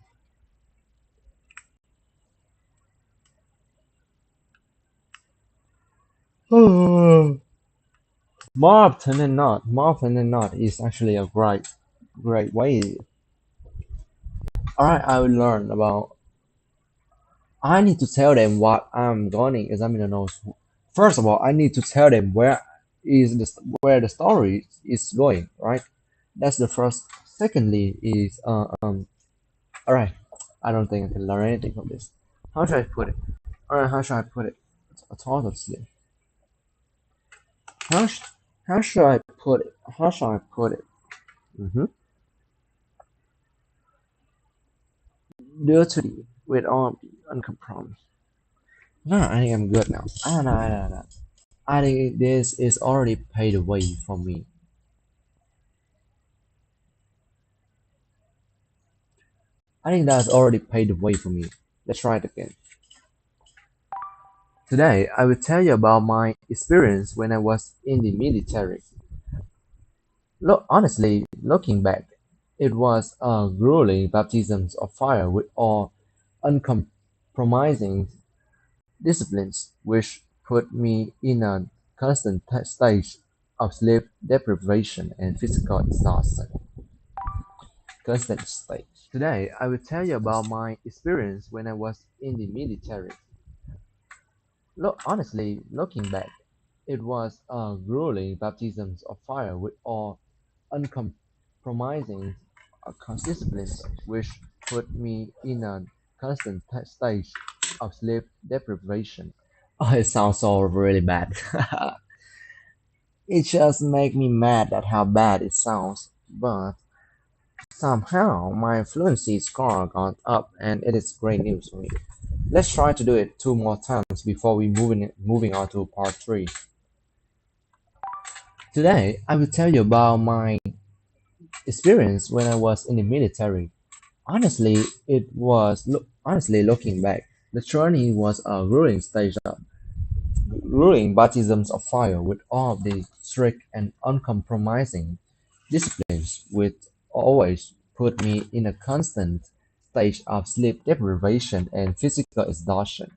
More often than not is actually a great way. Alright, I will learn about. I need to tell them what I'm going examine the notes. First of all, I need to tell them where the story is going. Right, that's the first. Secondly, is alright. I don't think I can learn anything from this. How should I put it? Alright, how should I put it? Autonomously. How sh- how should I put it? How should I put it? Mm-hmm. Dirty with all uncompromised. No, I think I'm good now. No. I think this is already paid away for me. I think that's already paid away for me. Let's try it again. Today, I will tell you about my experience when I was in the military. Look, honestly, looking back, it was a grueling baptism of fire with all uncompromising disciplines, which put me in a constant stage of sleep deprivation and physical exhaustion. Constant state. Today, I will tell you about my experience when I was in the military. Look, honestly, looking back, it was a grueling baptism of fire with all uncompromising disciplines, which put me in a constant stage of sleep deprivation. Oh, it sounds so really bad. It just makes me mad at how bad it sounds. But somehow my fluency score got up and it is great news for me. Let's try to do it two more times before we moving on to part three. Today I will tell you about my experience when I was in the military. Honestly looking back, the journey was a grueling baptisms of fire with all the strict and uncompromising disciplines which always put me in a constant state of sleep deprivation and physical exhaustion.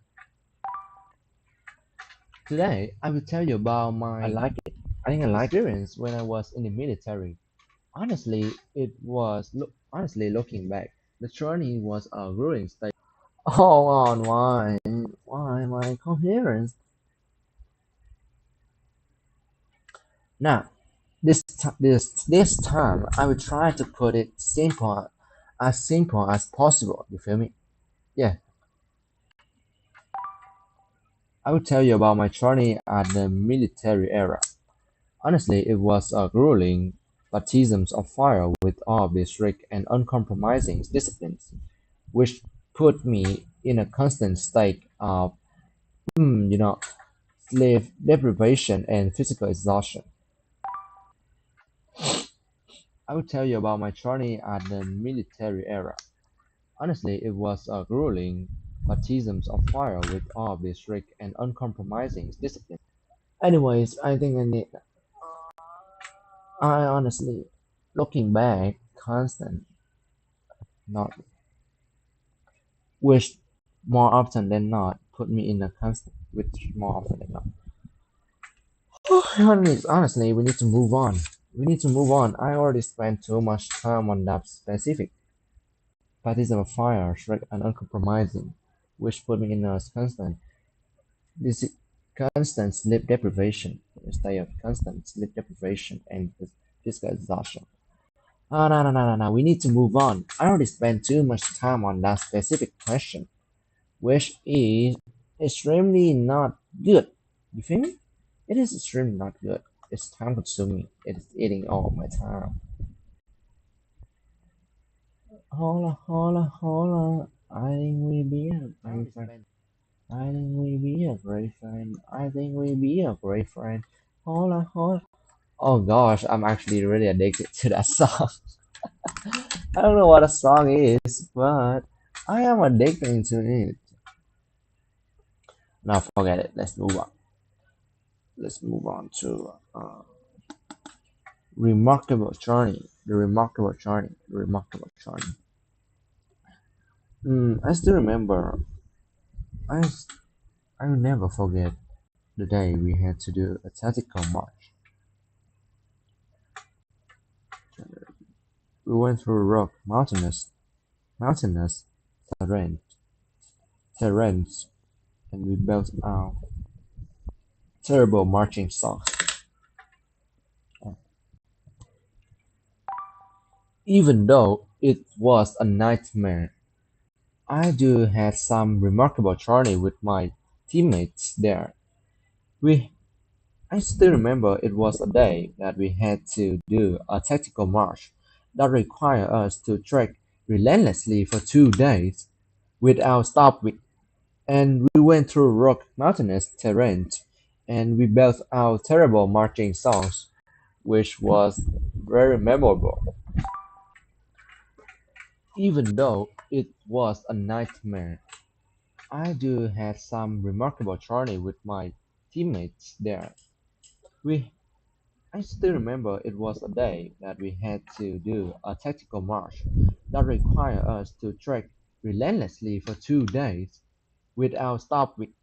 Today, I will tell you about I my like it. I think I like it. experience when I was in the military. Honestly looking back, the journey was a grueling state. Hold on, why my coherence? Now, this time, I will try to put it simple as possible. You feel me? Yeah, I will tell you about my journey at the military era. Honestly, it was a grueling baptism of fire with all the strict and uncompromising disciplines, which put me in a constant state of, you know, sleep deprivation and physical exhaustion. I will tell you about my journey at the military era. Honestly, it was a grueling baptism of fire with all the strict and uncompromising discipline. Anyways, I honestly, looking back, constant, not which more often than not put me in a constant, which more often than not. Honestly, we need to move on. We need to move on. I already spent too much time on that specific baptism of fire, strict and uncompromising, which put me in a this constant sleep deprivation, a state of constant sleep deprivation and physical exhaustion. Oh, no. We need to move on. I already spent too much time on that specific question, which is extremely not good. You feel me? It is extremely not good. It's time consuming. It is eating all my time. Hola. I think we be a great friend. I think we be a great friend. I think we be a great friend. Hola. Oh gosh, I'm actually really addicted to that song. I don't know what a song is, but I am addicted to it. Now forget it. Let's move on. Let's move on to remarkable journey. The remarkable journey. The remarkable journey. I still remember. I s- I will never forget the day we had to do a tactical march. We went through rock, mountainous terrain, terrains, and we built our terrible marching songs. Even though it was a nightmare, I do had some remarkable journey with my teammates there. We I still remember it was a day that we had to do a tactical march that required us to trek relentlessly for 2 days without stopping, and we went through rock mountainous terrain, and we built our terrible marching songs, which was very memorable. Even though it was a nightmare, I do had some remarkable journey with my teammates there. We I still remember it was a day that we had to do a tactical march that required us to trek relentlessly for 2 days without stopping,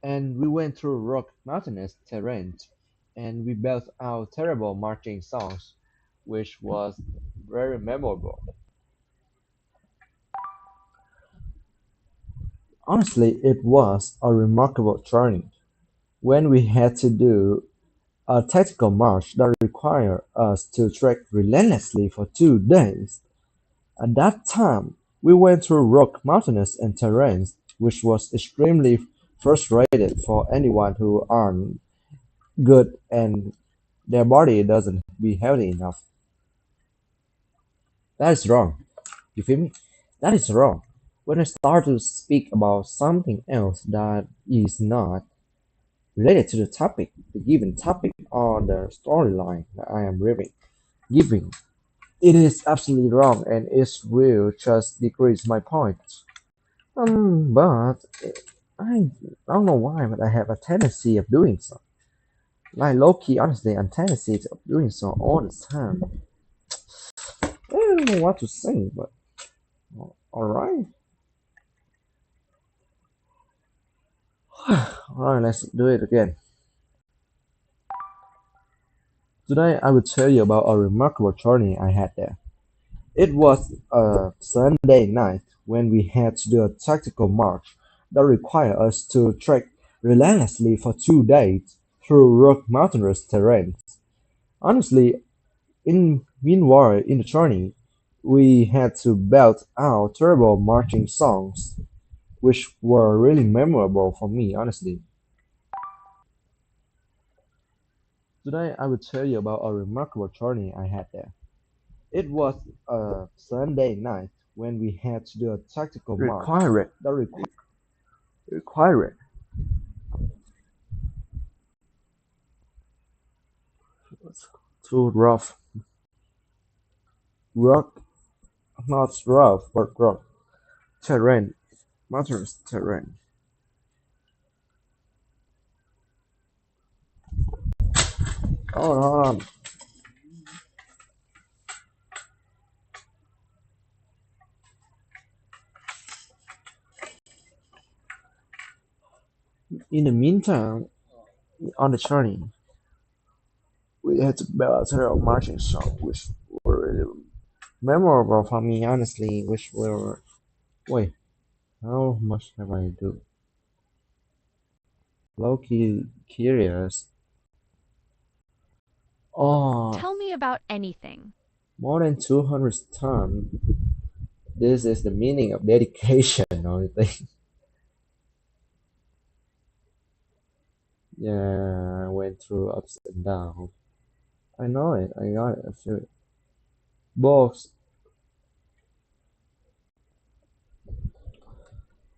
and we went through rock mountainous terrain, and we built our terrible marching songs, which was very memorable. Honestly, it was a remarkable journey when we had to do a tactical march that required us to trek relentlessly for 2 days. At that time, we went through rock mountains and terrains, which was extremely frustrated for anyone who aren't good and their body doesn't be healthy enough. That is wrong. You feel me? That is wrong. When I start to speak about something else that is not related to the topic, the given topic, or the storyline that I am giving, it is absolutely wrong and it will just decrease my point. But I don't know why, but I have a tendency of doing so. Like low key, honestly, a tendency of doing so all the time. I don't know what to say, but alright. Alright, let's do it again. Today I will tell you about a remarkable journey I had there. It was a Sunday night when we had to do a tactical march that required us to trek relentlessly for 2 days through rock mountainous terrain. Honestly, meanwhile in the journey, we had to belt out terrible marching songs, which were really memorable for me, honestly. Today I will tell you about a remarkable journey I had there. It was a Sunday night when we had to do a tactical march that required too rough, not rough, but rough terrain, mountainous terrain. Hold on. In the meantime, on the journey, we had to build a terrible marching song, which were really memorable for me, honestly. Which were wait, how much have I do? Low key curious. Oh, Tell me about anything. more than 200 times. This is the meaning of dedication, honestly. Yeah, I went through ups and downs. I know it. I got it. I feel it. Books,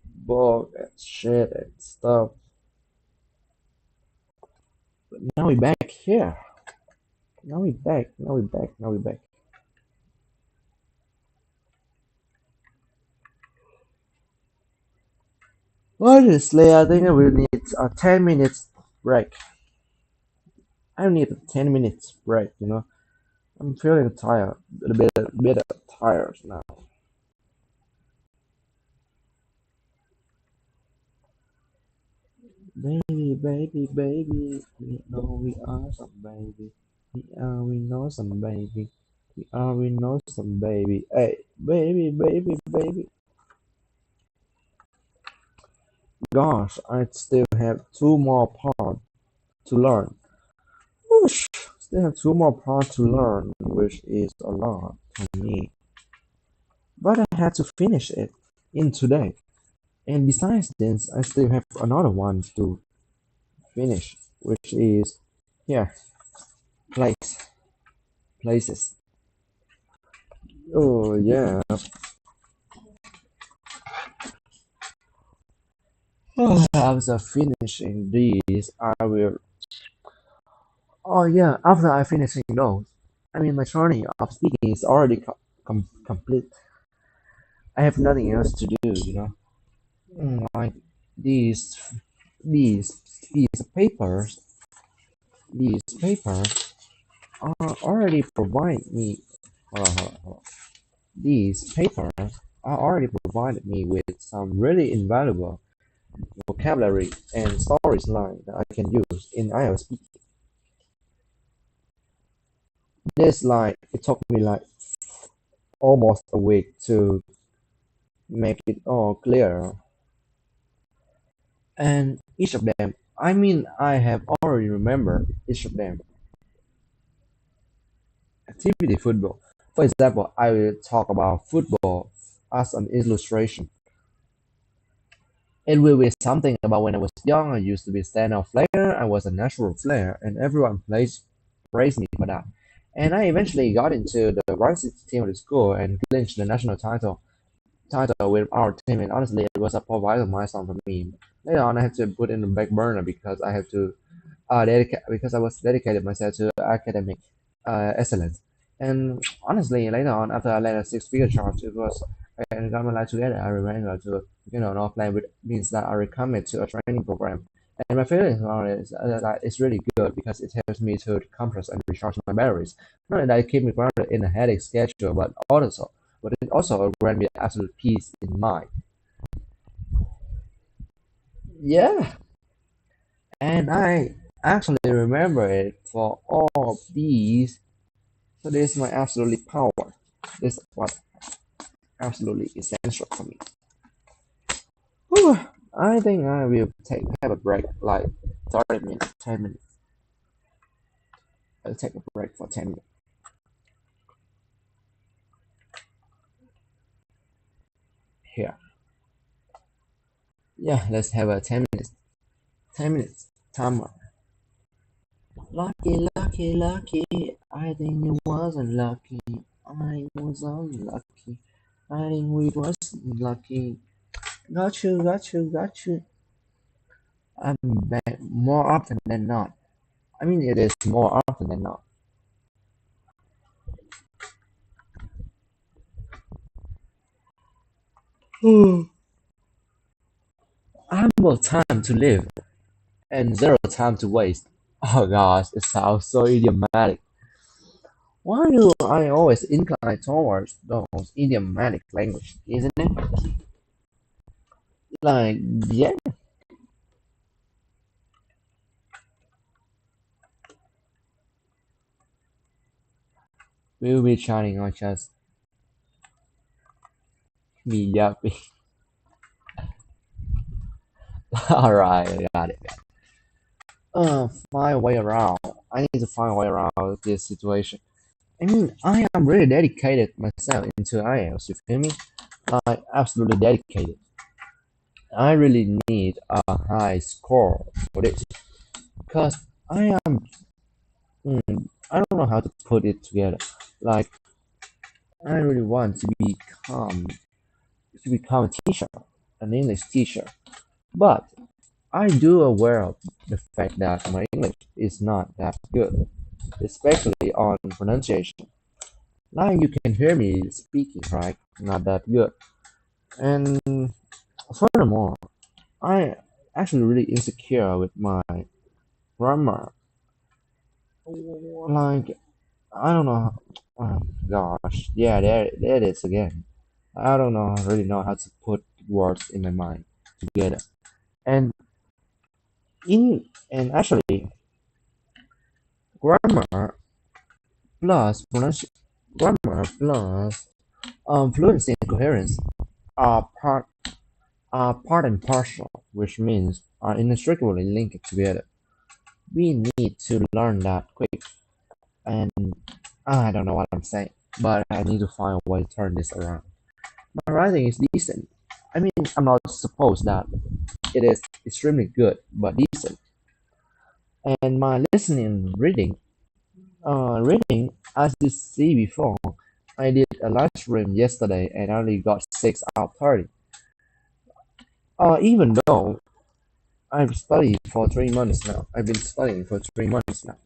book and shit and stuff. But now we're back here. Now we're back. Now we're back. Now we're back. Honestly, I think I will need a 10 minutes break. I need a 10 minutes break. I'm feeling tired, a bit tired now. Baby, baby, baby, we know we are some baby. We know some baby. We know some baby. Hey, baby, baby, baby. Gosh, I still have two more parts to learn. Whoosh, still have two more parts to learn, which is a lot for me. But I had to finish it in today. And besides this, I still have another one to finish, which is, yeah, place, places. Oh yeah. After finishing these, I will. Oh yeah. After I finishing those, I mean my journey of speaking is already complete. I have nothing else to do. Like these, these, these papers are already provide me. Hold on. These papers are already provided me with some really invaluable vocabulary and storyline that I can use in IELTS. It took me like almost a week to make it all clear. And each of them, I mean, I have already remembered each of them. Activity football. For example, I will talk about football as an illustration. It will be something about when I was young, I used to be a standout player, I was a natural player, and everyone praised me for that. And I eventually got into the varsity team of the school and clinched the national title with our team, and honestly, it was a vital milestone for me. Later on, I had to put in the back burner because I had to because I was dedicated myself to academic excellence. And honestly, later on, after I led a six-figure charge, it was and got my life together. I remember to North plan, which means that I recommit to a training program. And my feeling on it is that it's really good because it helps me to compress and recharge my batteries. Not only that it keeps me grounded in a headache schedule, but it also grants me absolute peace in mind. Yeah, and I actually remember it for all of these. So this is my absolutely power. This is what absolutely essential for me. Whew, I think I will have a break like 30 minutes, 10 minutes. I'll take a break for 10 minutes here. Yeah, let's have a 10 minutes. 10 minutes timer. Lucky, lucky, lucky. I think it wasn't lucky. I was unlucky. I think we was lucky. Got you, got you, got you. I'm back more often than not. I mean, it is more often than not. Ample time to live and zero time to waste. Oh gosh, it sounds so idiomatic. Why do I always incline towards those idiomatic language, isn't it? Like, yeah, we'll be chatting or just me yapping. Alright, I got it. Find a way around. I need to find a way around this situation. I mean, I am really dedicated myself into IELTS, you feel me? Like, absolutely dedicated. I really need a high score for this because I don't know how to put it together. Like, I really want to become a teacher, an English teacher. But I do aware of the fact that my English is not that good. especially on pronunciation. Now you can hear me speaking, right? Not that good. And furthermore, I actually really insecure with my grammar. Like I don't know. Oh gosh, yeah, there it is again. I don't know really know how to put words in my mind together. And actually grammar grammar plus fluency and coherence are part and parcel, which means are inextricably linked together. We need to learn that quick. And I don't know what I'm saying, but I need to find a way to turn this around. My writing is decent. I mean, I'm not supposed that it is extremely good, but decent. And my listening, reading, as you see before, I did a live stream yesterday and I only got 6 out of 30. Even though I've studied for 3 months now, I've been studying for 3 months now.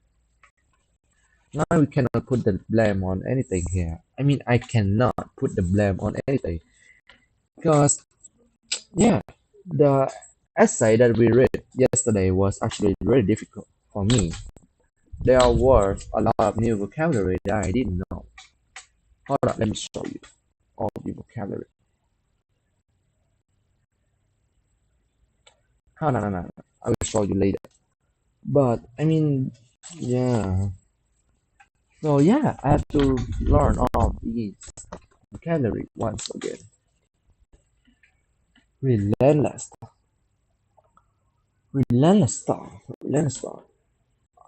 Now we cannot put the blame on anything here. I mean, I cannot put the blame on anything because, yeah, the essay that we read yesterday was actually very difficult for me. There was a lot of new vocabulary that I didn't know. Hold on, let me show you all the vocabulary. Oh, no, no, no, no. I will show you later. But, I mean, yeah. So, yeah, I have to learn all these vocabulary once again. Relentless, relentless stuff.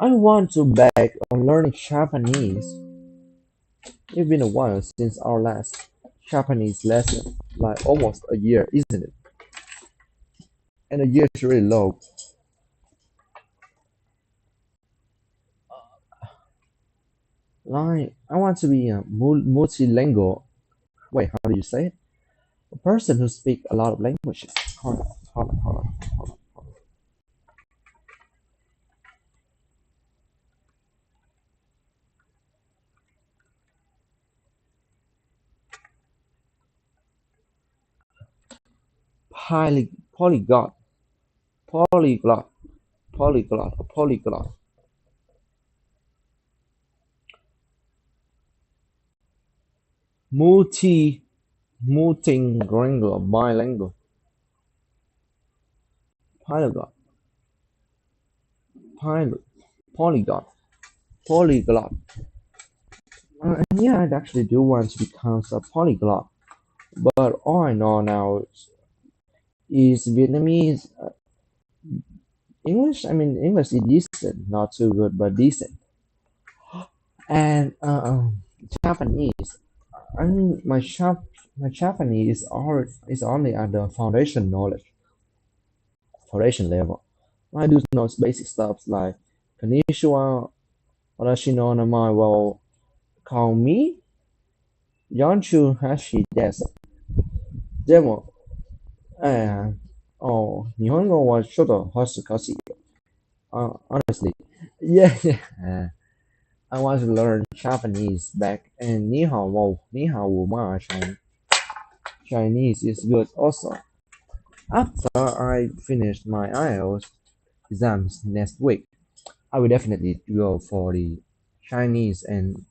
I want to back on learning Japanese. It's been a while since our last Japanese lesson, like almost a year, isn't it? And a year is really low. Like, I want to be a multilingual. Wait, how do you say it? A person who speaks a lot of languages. Hold on, hold on, hold on, hold on. Polyglot, polyglot, polyglot. Multi, multilingual, bilingual, polyglot, polyglot, polyglot. Yeah, I actually do want to become a polyglot, but all I know now is Vietnamese, English. I mean, English is decent, not too good, but decent. And Japanese. I mean, my Japanese is only at the foundation level. I do know basic stuff like konnichiwa, watashi no namae wa call me Yonshu Hashi desu. でも、日本語はちょっと難しいよ。Honestly, yeah, yeah. I want to learn Japanese back, and 你好, Chinese is good also. After I finish my IELTS exams next week, I will definitely go for the Chinese, and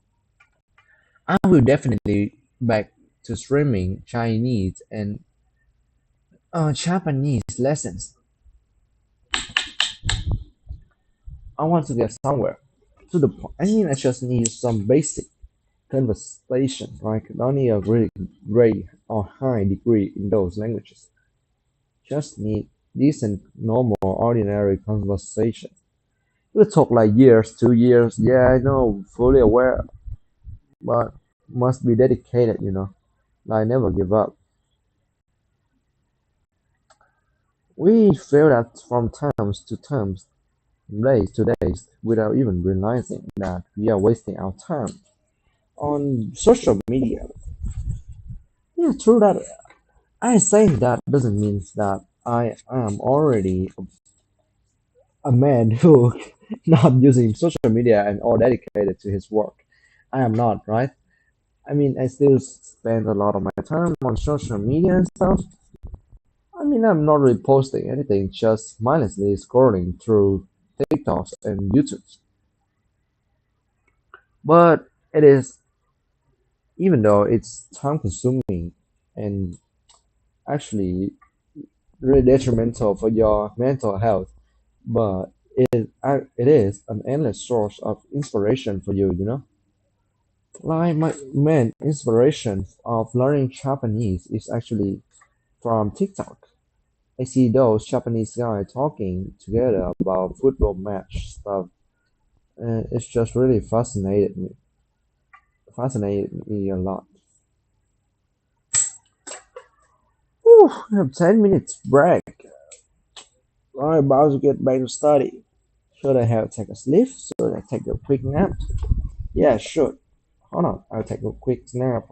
I will definitely back to streaming Chinese and Japanese lessons. I want to get somewhere to the point. I mean, I just need some basic conversation, like don't need a really great or high degree in those languages. Just need decent, normal, ordinary conversation. It took like years, 2 years. Yeah, I know, fully aware, but must be dedicated. Like never give up. We feel that from times to times, days to days, without even realizing that we are wasting our time on social media. Yeah, true that. I say that doesn't mean that I am already a man who not using social media and all dedicated to his work. I am not, right? I mean, I still spend a lot of my time on social media and stuff. I mean, I'm not really posting anything, just mindlessly scrolling through TikToks and YouTube. But it is, even though it's time consuming and actually really detrimental for your mental health, but it is an endless source of inspiration for you, you know? Like my main inspiration of learning Japanese is actually from TikTok. I see those Japanese guys talking together about football match stuff, and it's just really fascinated me a lot. Whew, I have 10 minutes break. I'm about to get back to study. Should I have take a sleep? Should I take a quick nap? Yeah, sure. Hold on, I'll take a quick nap.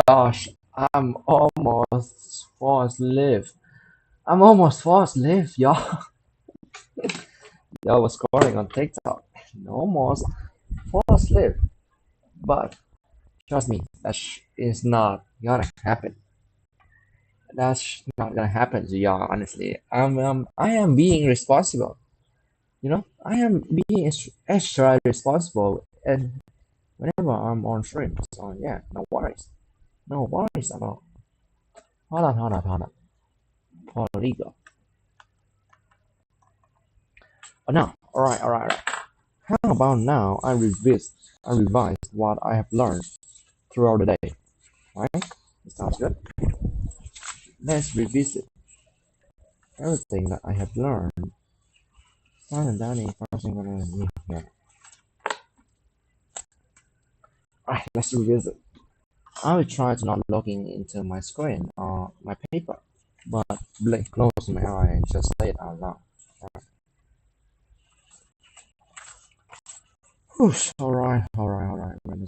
Gosh, I'm almost fall asleep. I'm almost fall asleep, y'all. Y'all was scrolling on TikTok and almost fall asleep. But trust me, is not gonna happen. That's not gonna happen to y'all. Honestly, I am being responsible. I am being extra responsible, and whenever I'm on stream, so yeah, no worries at all. Hold on. For legal. Oh, no, all right. How about now? I revise what I have learned throughout the day. Right? It sounds good. Let's revisit everything that I have learned. Yeah. Alright, let's revisit. I will try to not looking into my screen or my paper, but blink, close my eye and just say it out loud. Whoosh, alright. Man,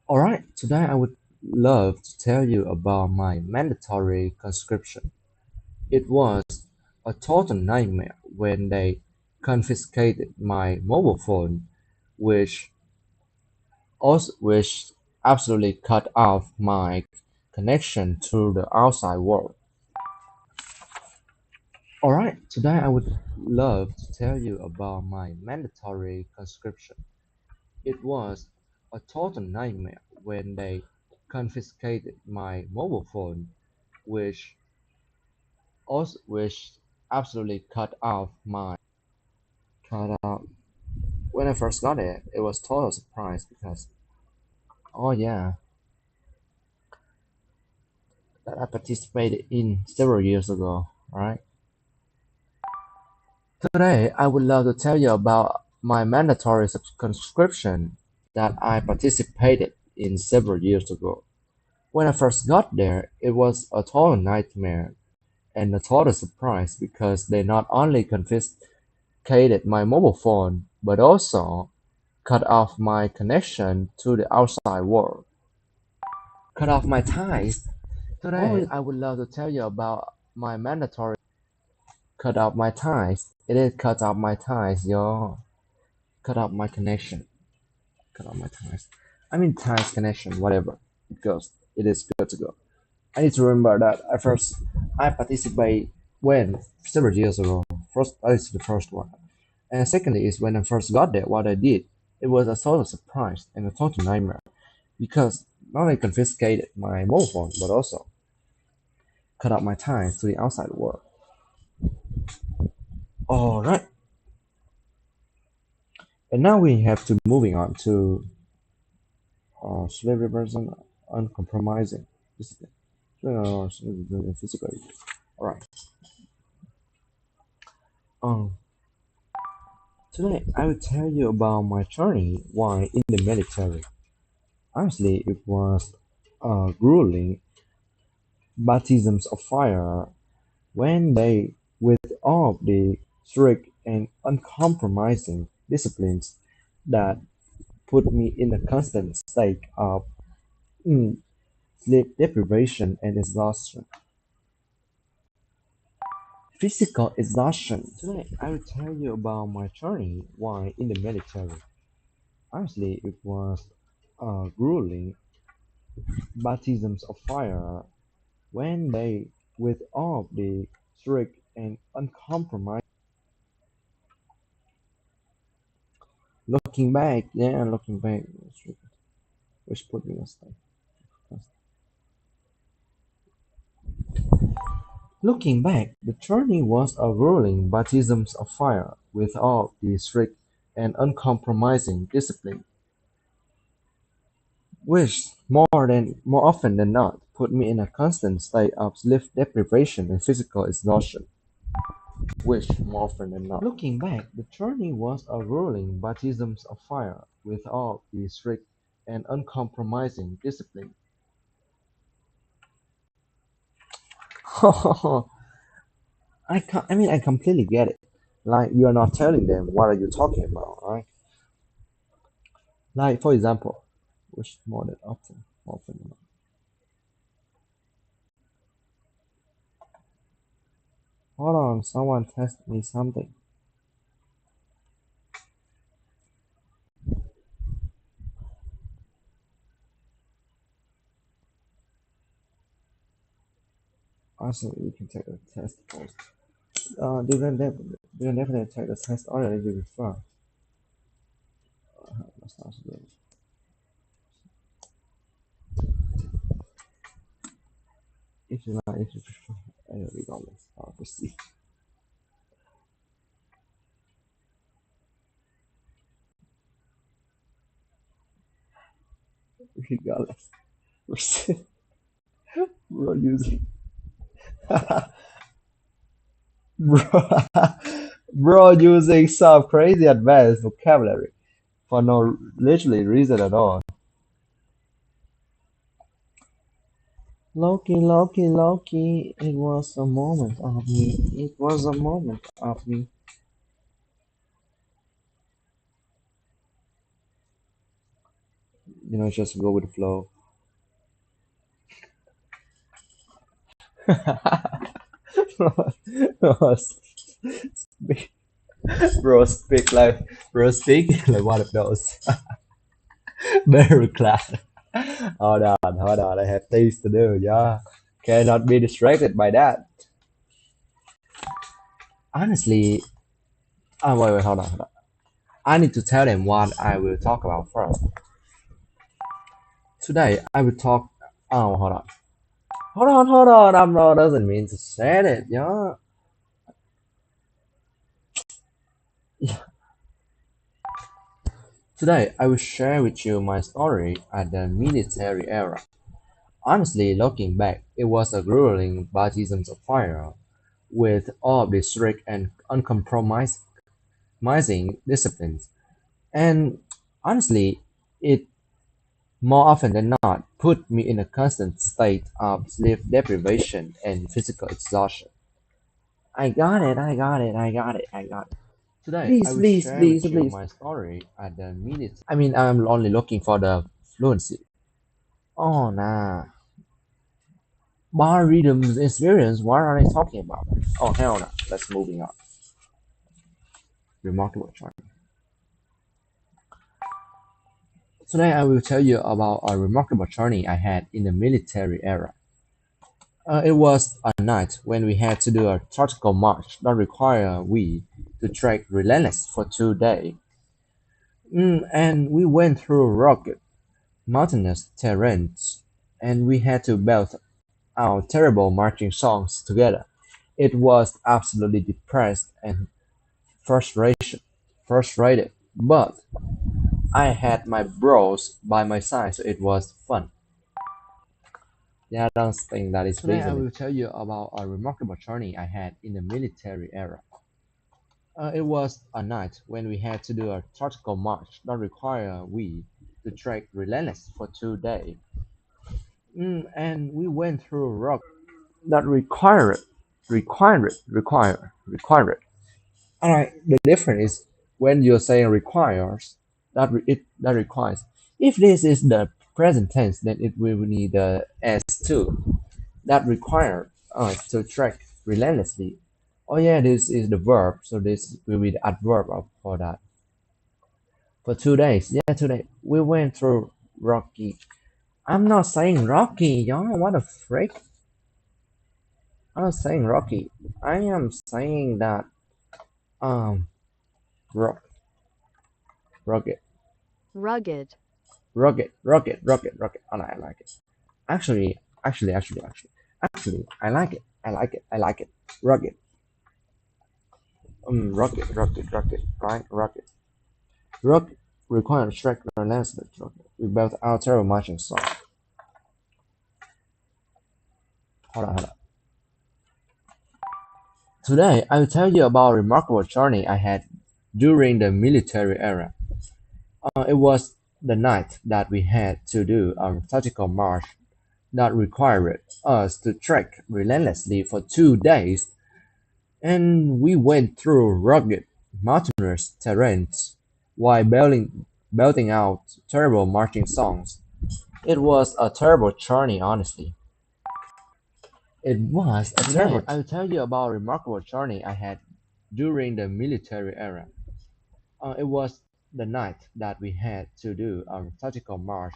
alright, today I would love to tell you about my mandatory conscription. It was a total nightmare when they confiscated my mobile phone, which which absolutely cut off my connection to the outside world. Alright, today I would love to tell you about my mandatory conscription. It was a total nightmare when they confiscated my mobile phone, which which absolutely cut off. When I first got it, it was total surprise because oh yeah, that I participated in several years ago, right? Today, I would love to tell you about my mandatory conscription that I participated in several years ago. When I first got there, it was a total nightmare and a total surprise because they not only confiscated my mobile phone, but also cut off my connection to the outside world, cut off my ties. Today, I would love to tell you about my mandatory cut off my ties. It is cut off my ties, yo. Cut off my connection. Cut off my ties. I mean ties connection, whatever. It goes. It is good to go. I need to remember that I participate when several years ago. First that is the first one. And secondly is when I first got there, what I did, it was a total surprise and a total nightmare because not only confiscated my mobile phone, but also cut off my ties to the outside world. Alright. And now we have to moving on to slavery person uncompromising discipline. Physically. Alright. Um Today I will tell you about my journey while in the military. Honestly, it was grueling baptisms of fire when they, with all the strict and uncompromising disciplines that put me in a constant state of mm, sleep deprivation and exhaustion. Physical exhaustion. Today, I will tell you about my journey while in the military. Honestly, it was grueling baptisms of fire when they, with all the strict and uncompromising. Looking back, yeah, looking back, which put me in a state. Looking back, the journey was a whirling baptism of fire with all the strict and uncompromising discipline, which more often than not put me in a constant state of sleep deprivation and physical exhaustion. Which more often than not. Looking back, the journey was a whirling baptism of fire with all the strict and uncompromising discipline. I completely get it. Like you are not telling them what are you talking about, right? Like for example, which more than often than not. Hold on, someone texted me something. Also, you can take a test first. You can definitely take the test already before. That's not good. If you prefer, regardless, I'll proceed. Regardless, proceed. Bro, using, bro, bro, using some crazy advanced vocabulary for no literally reason at all. Loki, Loki, Loki, it was a moment of me. It was a moment of me. Just go with the flow. bro, speak, bro, speak like one of those. Very class. Hold on, I have things to do, yeah. Cannot be distracted by that. Honestly, wait, hold on. I need to tell them what I will talk about first. Today, I will talk. Oh, hold on. I'm not doesn't mean to say it, yeah. Today, I will share with you my story at the military era. Honestly, looking back, it was a grueling baptism of fire, with all the strict and uncompromising disciplines. And honestly, it more often than not put me in a constant state of sleep deprivation and physical exhaustion. I got it. Today, I Please, will please, share please, with you please. my story at the military. I mean, I'm only looking for the fluency. Oh, nah. Bar rhythms experience, what are they talking about? Oh, hell no. Let's moving on. Remarkable choice. Today, I will tell you about a remarkable journey I had in the military era. It was a night when we had to do a tactical march that required we to trek relentless for 2 days. And we went through rugged, mountainous terrains, and we had to belt out terrible marching songs together. It was absolutely depressed and frustrated, but I had my bros by my side, so it was fun. Yeah, I don't think that is Today I will tell you about a remarkable journey I had in the military era. It was a night when we had to do a tactical march that required we to trek relentless for 2 days. And we went through rock that require it. Alright, the difference is when you're saying requires, that requires. If this is the present tense, then it will need the S2. That require us to track relentlessly. Oh yeah, this is the verb, so this will be the adverb for that. For 2 days, yeah, 2 days. We went through rocky. I'm not saying rocky, y'all. What a freak! I'm not saying rocky. I am saying that um rock, rugged. rugged, rocket. Oh, no, I like it. Actually, actually, I like it. I like it. Rocket. Rocket. Right, rocket. Rocket requires track relentless rocket. We built our terrible marching song. Hold on. Today, I will tell you about a remarkable journey I had during the military era. It was the night that we had to do a tactical march that required us to trek relentlessly for 2 days, and we went through rugged, mountainous terrains while belting out terrible marching songs. It was a terrible journey, honestly. It was a terrible. Today, I will tell you about a remarkable journey I had during the military era. It was the night that we had to do a tactical march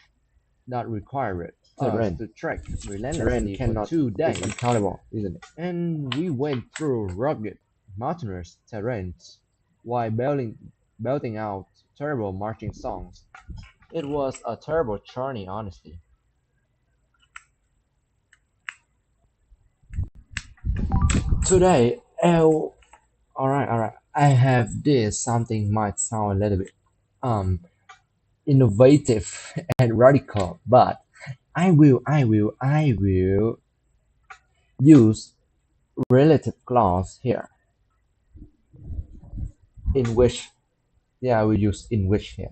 that required us Terrain. to trek Terrain relentlessly for cannot two is days, uncountable, isn't it? and we went through rugged, mountainous terrains while belting out terrible marching songs. It was a terrible journey, honestly. Today, alright. I have this something might sound a little bit um innovative and radical, but I will use relative clause here. In which, yeah, I will use in which here.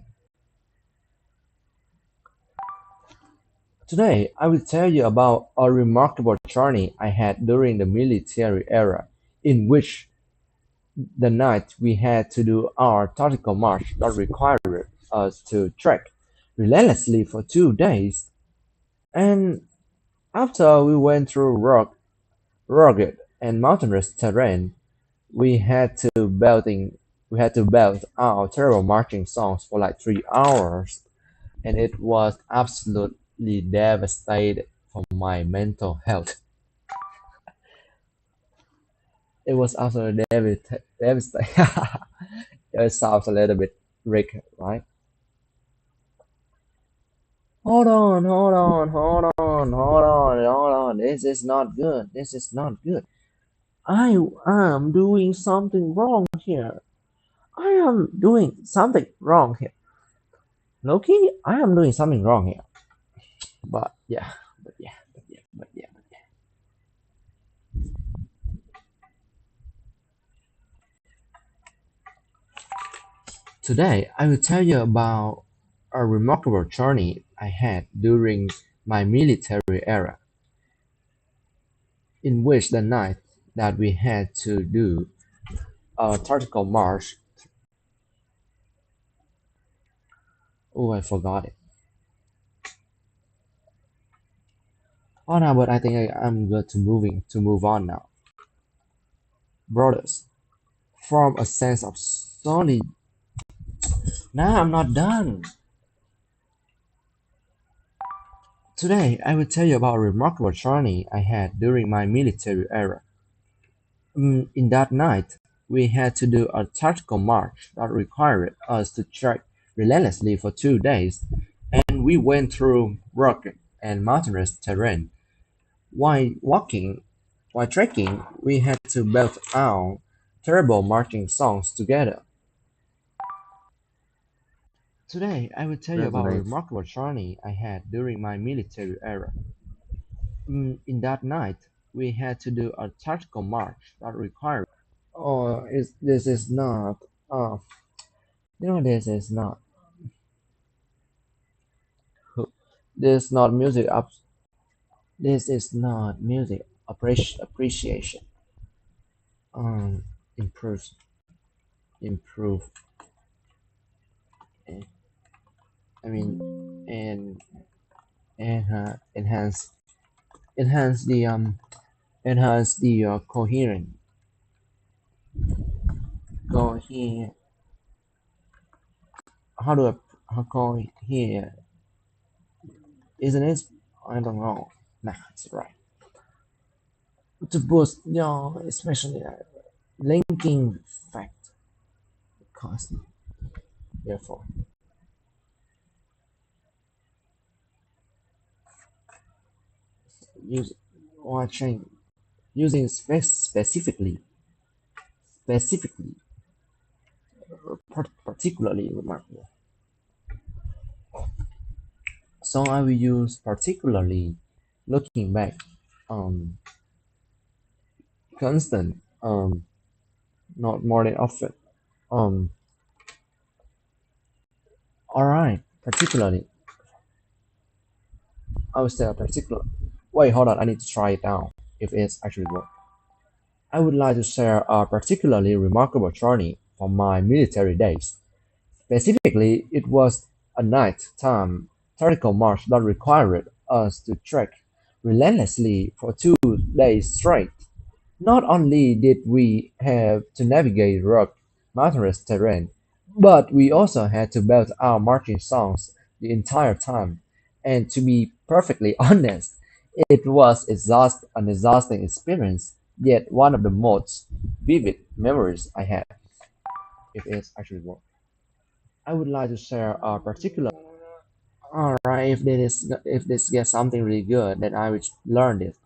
Today, I will tell you about a remarkable journey I had during the military era, in which the night we had to do our tactical march that required us to trek relentlessly for 2 days, and after we went through rugged and mountainous terrain, we had to belting we had to belt out terrible marching songs for like 3 hours, and it was absolutely devastating for my mental health. It was absolutely devastating. It sounds a little bit Rick, right? Hold on. This is not good. This is not good. I am doing something wrong here. I am doing something wrong here. Loki, I am doing something wrong here. But yeah, but yeah. Today, I will tell you about a remarkable journey I had during my military era, in which the night that we had to do a tactical march. Oh, I forgot it. Oh no, but I think I'm good to move on now. Brothers, from a sense of solid. Nah, I'm not done. Today, I will tell you about a remarkable journey I had during my military era. In that night, we had to do a tactical march that required us to trek relentlessly for 2 days, and we went through rugged and mountainous terrain. While trekking, we had to belt out terrible marching songs together. Today, I will tell you That's about a nice. remarkable journey I had during my military era. In that night, we had to do a tactical march that required. Oh, this is not. Oh, this is not. This not music up. This is not music appreciation. Um, improve, improve. eh, I mean, and enhance the coherent coherent. How do I call it here? Isn't it? I don't know. Nah, it's right. To boost, especially linking fact, cost. Therefore, use or change using specifically, particularly remarkable. So I will use particularly looking back, um, constant, not more than often. Um, all right, particularly, I would say a particular. Wait, hold on, I need to try it out if it's actually work. I would like to share a particularly remarkable journey from my military days. Specifically, it was a night-time tactical march that required us to trek relentlessly for 2 days straight. Not only did we have to navigate rugged, mountainous terrain, but we also had to belt out marching songs the entire time. And to be perfectly honest, it was an exhausting experience, yet one of the most vivid memories I have, if it's actually work. I would like to share a particular. Alright, if this gets something really good, then I will learn this.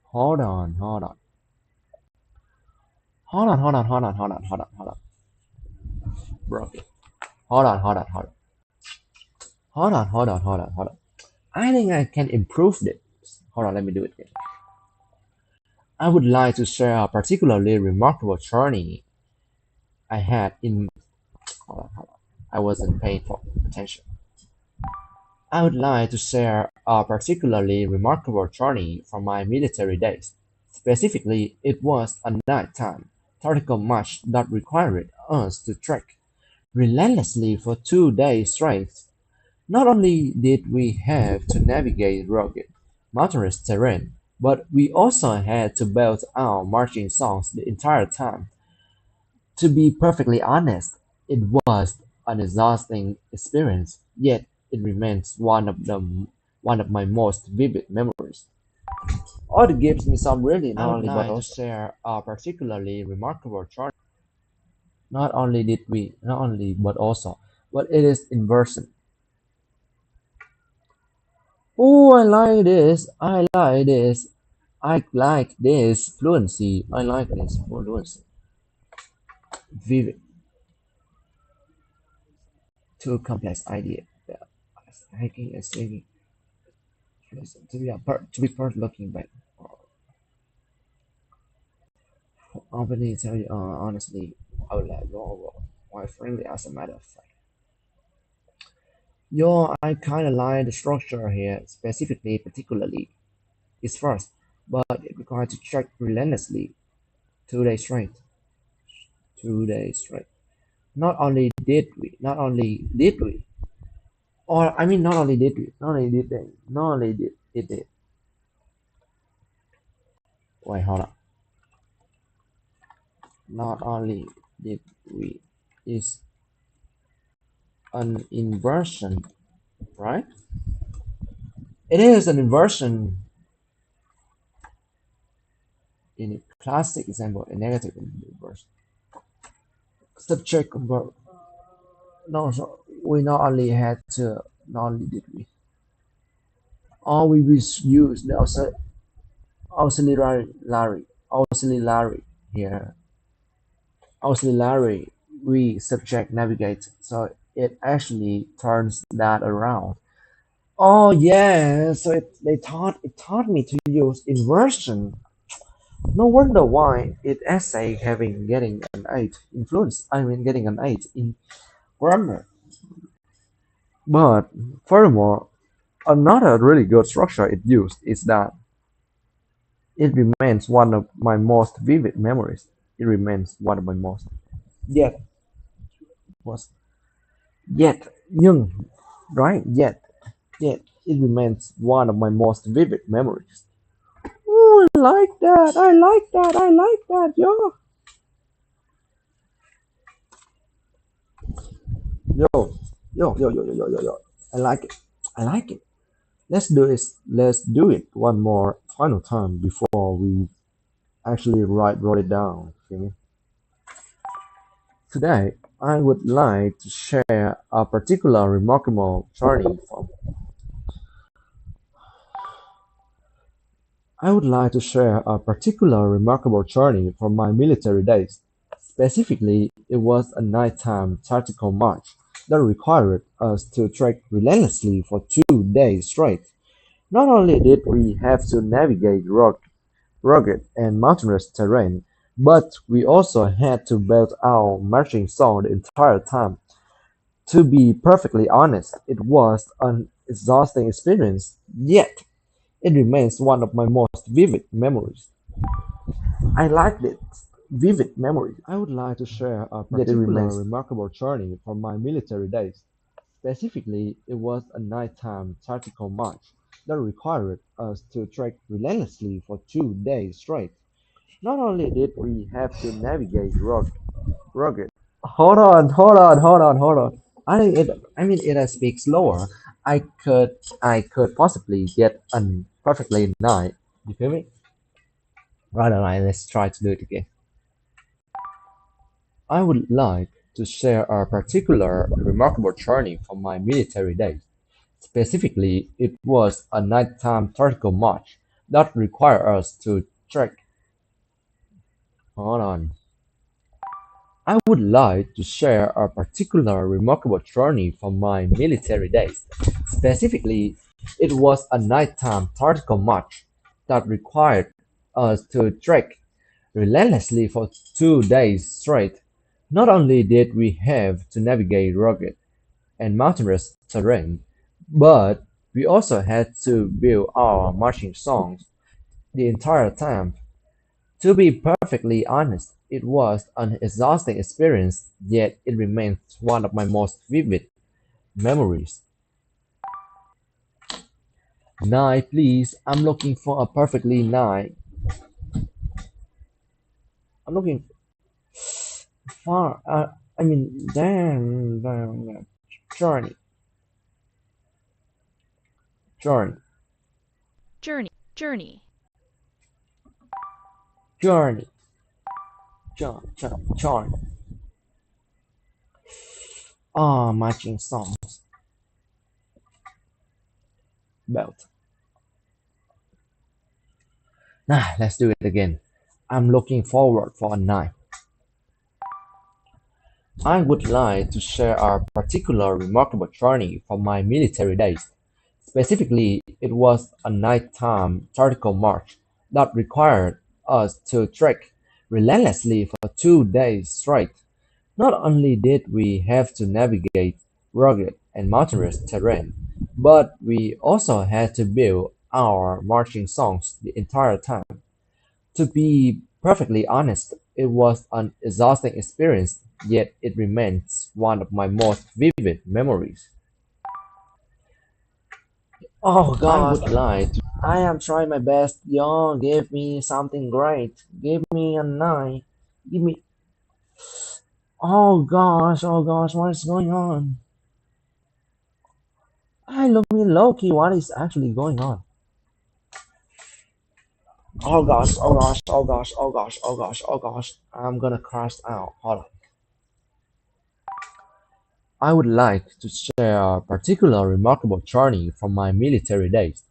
Hold on. Bro. Hold on. I think I can improve this. Hold on, let me do it again. I would like to share a particularly remarkable journey I had in. Hold on. I wasn't paying for attention. I would like to share a particularly remarkable journey from my military days. Specifically, it was a nighttime tactical march that required us to trek relentlessly for 2 days straight. Not only did we have to navigate rugged, mountainous terrain, but we also had to belt out marching songs the entire time. To be perfectly honest, it was an exhausting experience, yet it remains one of my most vivid memories. Oh, it gives me some really I not would only but like to also. share a particularly remarkable journey. Not only but also, but it is inversion. Oh, I like this. I like this fluency. I like this fluency. Vivid, too complex idea. Yeah. Hiking and singing. To be part looking back. Openly tell you, honestly, I would like go over quite friendly as a matter of fact. Yo, I kinda like the structure here, specifically, particularly, is first, but it required to check relentlessly 2 days straight. 2 days straight. Not only did we, or I mean, not only did we, not only did they, not only did it did. Wait, hold on. Not only did we, is an inversion, right? It is an inversion in a classic example, a negative inversion. Subject convert. No, so we not only had to, not only did we, all we use the auxiliary here. Auxiliary, we subject navigate, so it actually turns that around. Oh yeah, so it taught me to use inversion. No wonder why it essay having getting an eight influence. I mean getting an eight in grammar. But furthermore, another really good structure it used is that it remains one of my most vivid memories. It remains one of my most yet was yet young, right? Yet it remains one of my most vivid memories. Oh, I like that. Yo, yo, yo. I like it. I like it. Let's do it. Let's do it one more final time before we actually wrote it down. Feel me? Today, I would like to share a particular remarkable journey from. I would like to share a particular remarkable journey from my military days. Specifically, it was a nighttime tactical march that required us to trek relentlessly for 2 days straight. Not only did we have to navigate rugged and mountainous terrain, but we also had to belt our marching song the entire time. To be perfectly honest, it was an exhausting experience, yet it remains one of my most vivid memories. I liked it. Vivid memory. I would like to share a Yet it particular remains. remarkable journey from my military days. Specifically, it was a nighttime tactical march that required us to trek relentlessly for 2 days straight. Not only did we have to navigate rugged. Hold on. If I speak slower, I could, I could possibly get an perfectly night. You feel me? Right. Let's try to do it again. I would like to share a particular remarkable journey from my military days. Specifically, it was a nighttime tactical march that required us to trek. Hold on. I would like to share a particular remarkable journey from my military days. Specifically, it was a nighttime tactical march that required us to trek relentlessly for 2 days straight. Not only did we have to navigate rugged and mountainous terrain, but we also had to build our marching songs the entire time. To be perfectly honest, it was an exhausting experience, yet it remains one of my most vivid memories. Night, please. I'm looking for a perfectly night. I'm looking far. Damn, journey, journey, journey, journey, journey. Ah, marching songs, belt. Nah, let's do it again. I'm looking forward for a night. I would like to share a particular remarkable journey from my military days. Specifically, it was a nighttime tactical march that required us to trek relentlessly for 2 days straight. Not only did we have to navigate rugged and mountainous terrain, but we also had to build our marching songs the entire time. To be perfectly honest, it was an exhausting experience, yet it remains one of my most vivid memories. Oh I gosh, would like to. I am trying my best. Yo, give me something great. Give me a nine. Give me. Oh gosh, what is going on? I look me low key. What is actually going on? Oh gosh. I'm gonna crash out. Hold on. I would like to share a particular remarkable journey from my military days.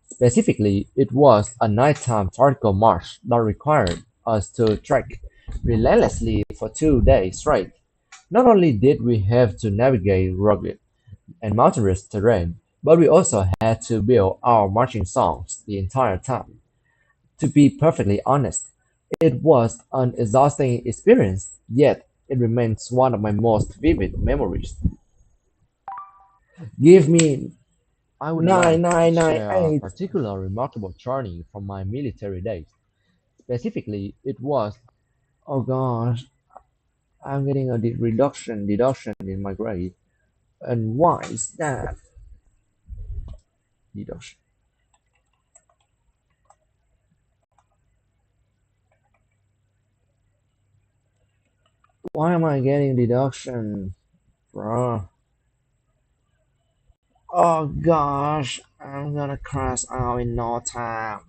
Specifically, it was a nighttime tactical march that required us to trek relentlessly for 2 days straight. Not only did we have to navigate rugged and mountainous terrain, but we also had to build our marching songs the entire time. To be perfectly honest, it was an exhausting experience, yet it remains one of my most vivid memories. Give me I would nine, like to nine, nine, share a eight. particular remarkable journey from my military days. Specifically, it was. Oh gosh, I'm getting a deduction in my grade. And why is that? Deduction. Why am I getting deduction, bro? Oh gosh, I'm gonna crash out in no time.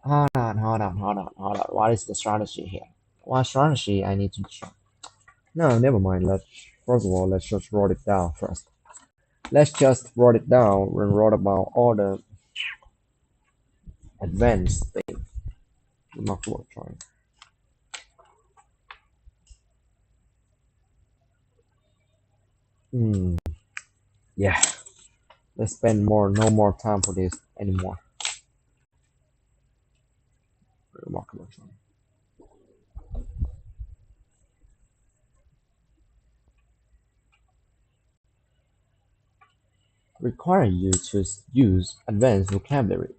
Hold on. What is the strategy here? What strategy I need to try? No, never mind. First of all, let's just write it down first. Let's just write it down and write about all the. advanced thing. Remarkable choice. Hmm. Yeah. Let's spend no more time for this anymore. Remarkable choice. Require you to use advanced vocabulary.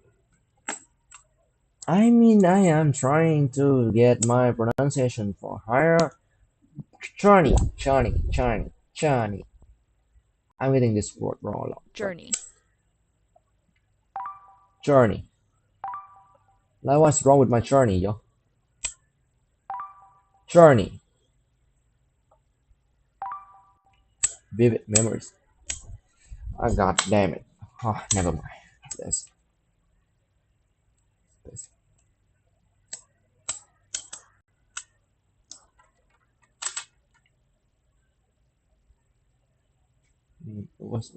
I mean, I am trying to get my pronunciation for higher. Journey. I'm getting this word wrong a lot, but Journey. journey. Like, what's wrong with my journey, yo? Journey. Vivid memories. I God damn it. Oh, never mind. This what's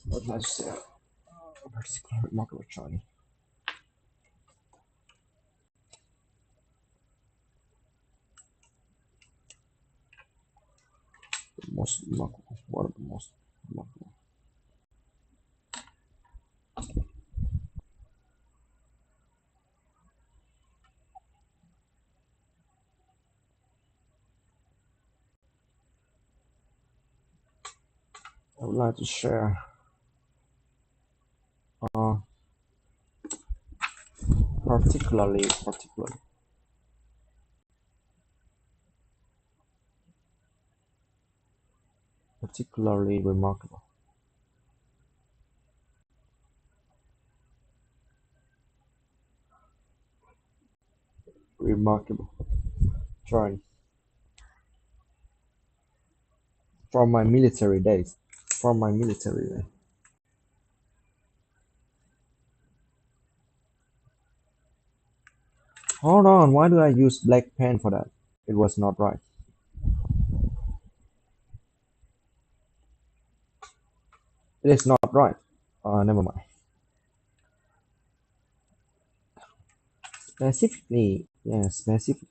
what did I say? Particular remarkable journey. The most remarkable. One of the most remarkable. I would like to share. Uh, particularly remarkable. Remarkable journey from my military days. From my military days. Hold on, why do I use black pen for that? It was not right. It is not right. Never mind. Specifically, yeah, spe- spe-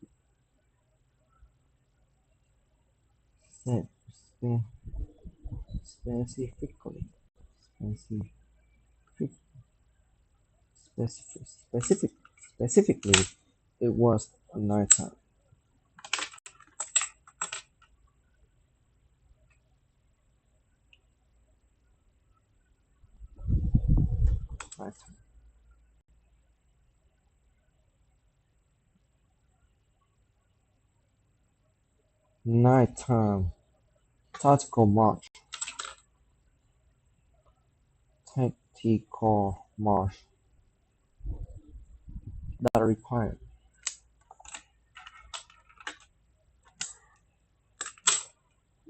specifically, specific, specific, specifically, it was a nighttime. Nighttime. Nighttime. Tactical march. Tactical march. That required.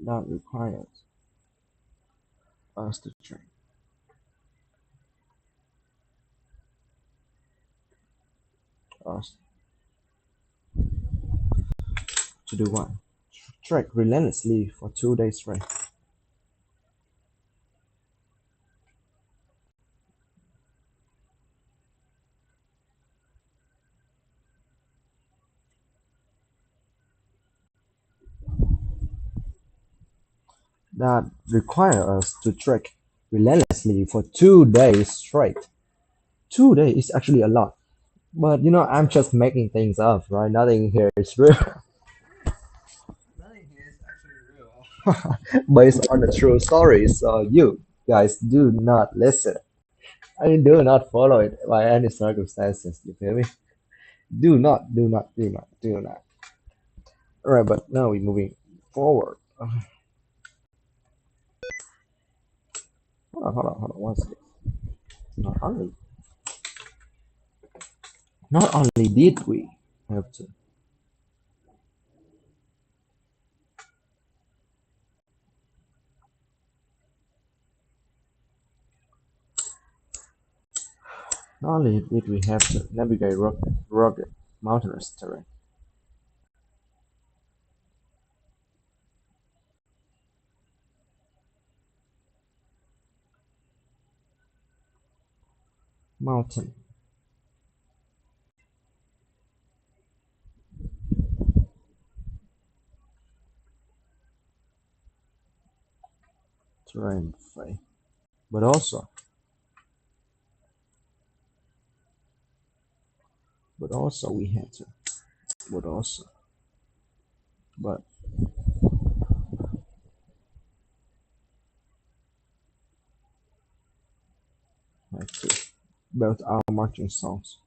That required us to train. Us to do what? Trek relentlessly for 2 days straight. That require us to trek relentlessly for 2 days straight. 2 days is actually a lot. But I'm just making things up, right? Nothing here is real. Nothing here is actually real. Based on the true story. So you guys do not listen. I mean, do not follow it by any circumstances. You feel me? Do not. Alright, but now we're moving forward. Hold on. One second. Not only, not only did we have to, not only did we have to navigate rugged mountainous terrain, mountain, terrain, buffet. But also, but also we had to, but also, but had to build our marching songs,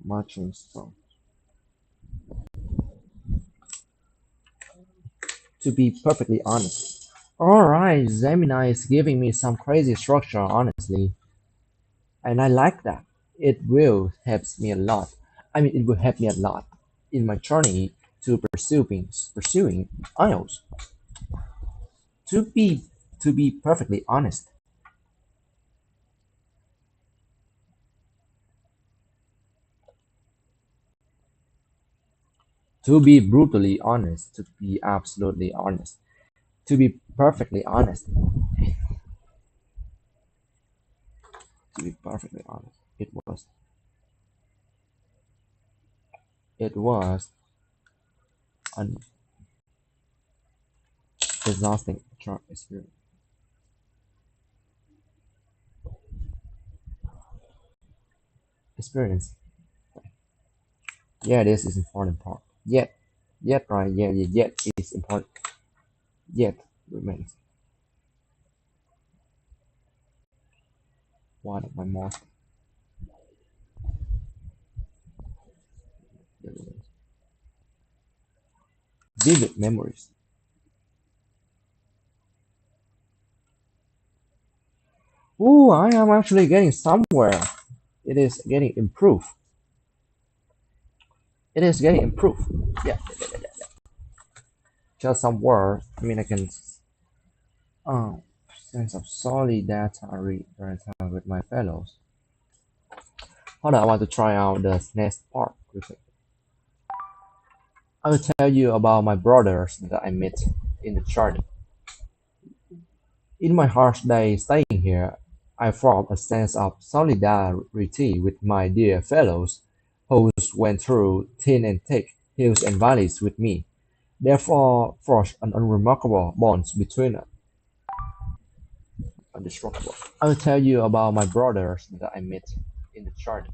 marching song. To be perfectly honest. Alright, Gemini is giving me some crazy structure, honestly, and I like that. It will helps me a lot. I mean, it will help me a lot in my journey to pursuing IELTS. To be to be perfectly honest, to be brutally honest, to be absolutely honest, to be perfectly honest, to be perfectly honest, it was an exhausting experience. Experience. Yeah, this is important part. Yet, right? Yeah, yeah, yet is important. Yet remains one of my most vivid memories. Ooh, I am actually getting somewhere. It is getting improved. It is getting improved. Yeah, just some words. I mean, I can um sense of solidarity with my fellows. Hold on, I want to try out the next part quickly. I will tell you about my brothers that I met in the chart. In my harsh day staying here, I formed a sense of solidarity with my dear fellows who went through thin and thick, hills and valleys with me. Therefore forged an unremarkable bond between us, indestructible. I will tell you about my brothers that I met in the chart.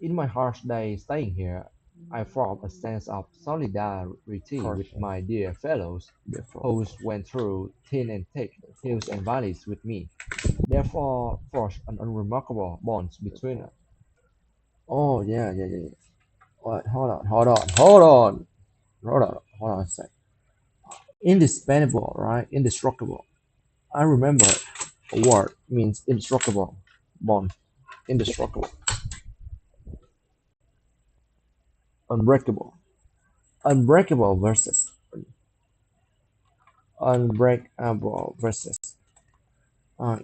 In my harsh day staying here, I formed a sense of solidarity with Partial, my dear fellows therefore. who went through thin and thick, hills and valleys with me. Therefore forged an unremarkable bond between us. Oh yeah, yeah, yeah, yeah. What? Hold on a sec. Indispensable, right? Indestructible. I remember a word means indestructible. Bond. Indestructible. Unbreakable. Unbreakable versus unbreakable versus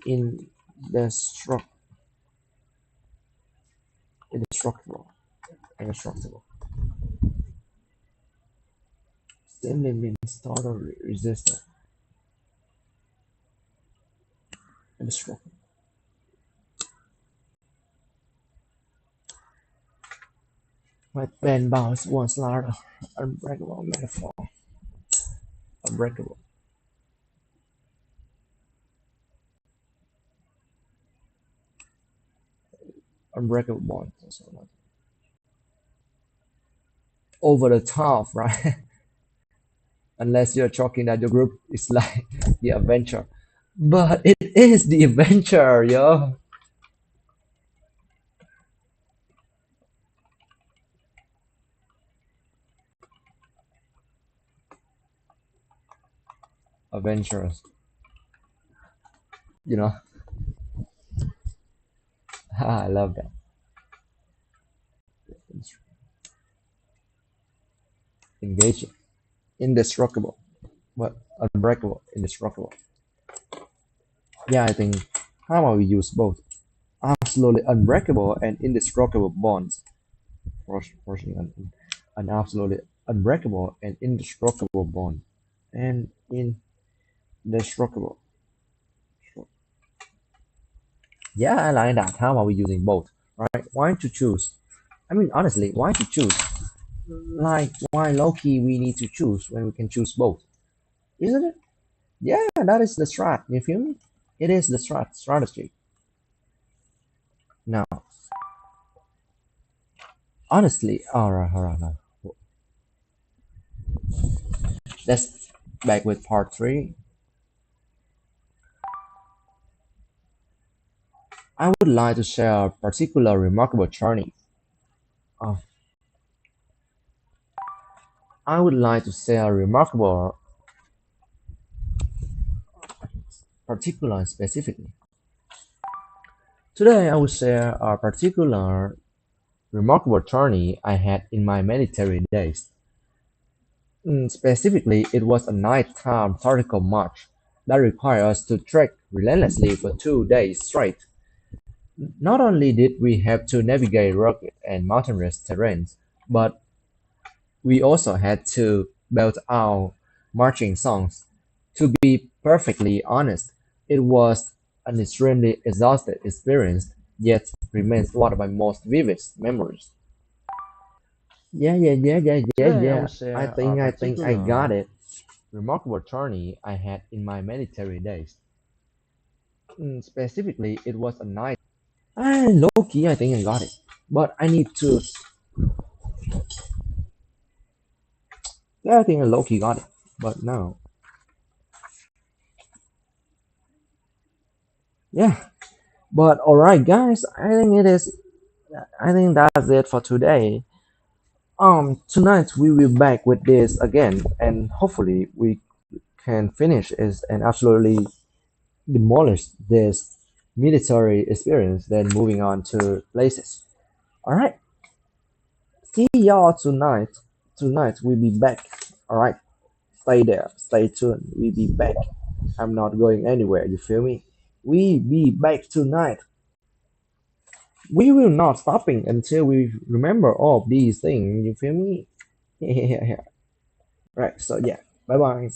indestructible. Indestructible. Indestructible. Simply means total resistance. Indestructible. My pen bounce once larger. Unbreakable metaphor. Unbreakable. Unbreakable bond. Over the top, right? Unless you're talking that your group is like the adventure. But it is the adventure, yo. Adventurous. You know, I love that. Engaging. Indestructible. But unbreakable. Indestructible. Yeah, I think how about we use both? Absolutely unbreakable and indestructible bonds. Forging an absolutely unbreakable and indestructible bond. and indestructible. Yeah, I like that. How are we using both? Right? Why to choose? I mean, honestly, why to choose? Like, why low key we need to choose when we can choose both? Isn't it? Yeah, that is the strat. You feel me? It is the strategy. Now, honestly, alright, now. Let's back with part three. I would like to share a particular remarkable journey. Uh, I would like to share a remarkable, particular and specifically. Today, I will share a particular remarkable journey I had in my military days. Specifically, it was a nighttime tactical march that required us to trek relentlessly for 2 days straight. Not only did we have to navigate rugged and mountainous terrains, but we also had to belt out marching songs. To be perfectly honest, it was an extremely exhausting experience, yet remains one of my most vivid memories. Today I Yeah. will I share a think I got particular it. remarkable journey I had in my military days. Specifically, it was a night. Low key, I think I got it. But I need to. Yeah, I think I low key got it. But no. Yeah. But alright, guys. I think it is. I think that's it for today. Tonight we will back with this again, and hopefully we can finish is and absolutely demolish this military experience. Then moving on to places. All right. See y'all tonight. Tonight we'll be back. All right. Stay there. Stay tuned. We'll be back. I'm not going anywhere. You feel me? We be back tonight. We will not stopping until we remember all of these things. You feel me? Yeah. Right. So yeah. Bye bye.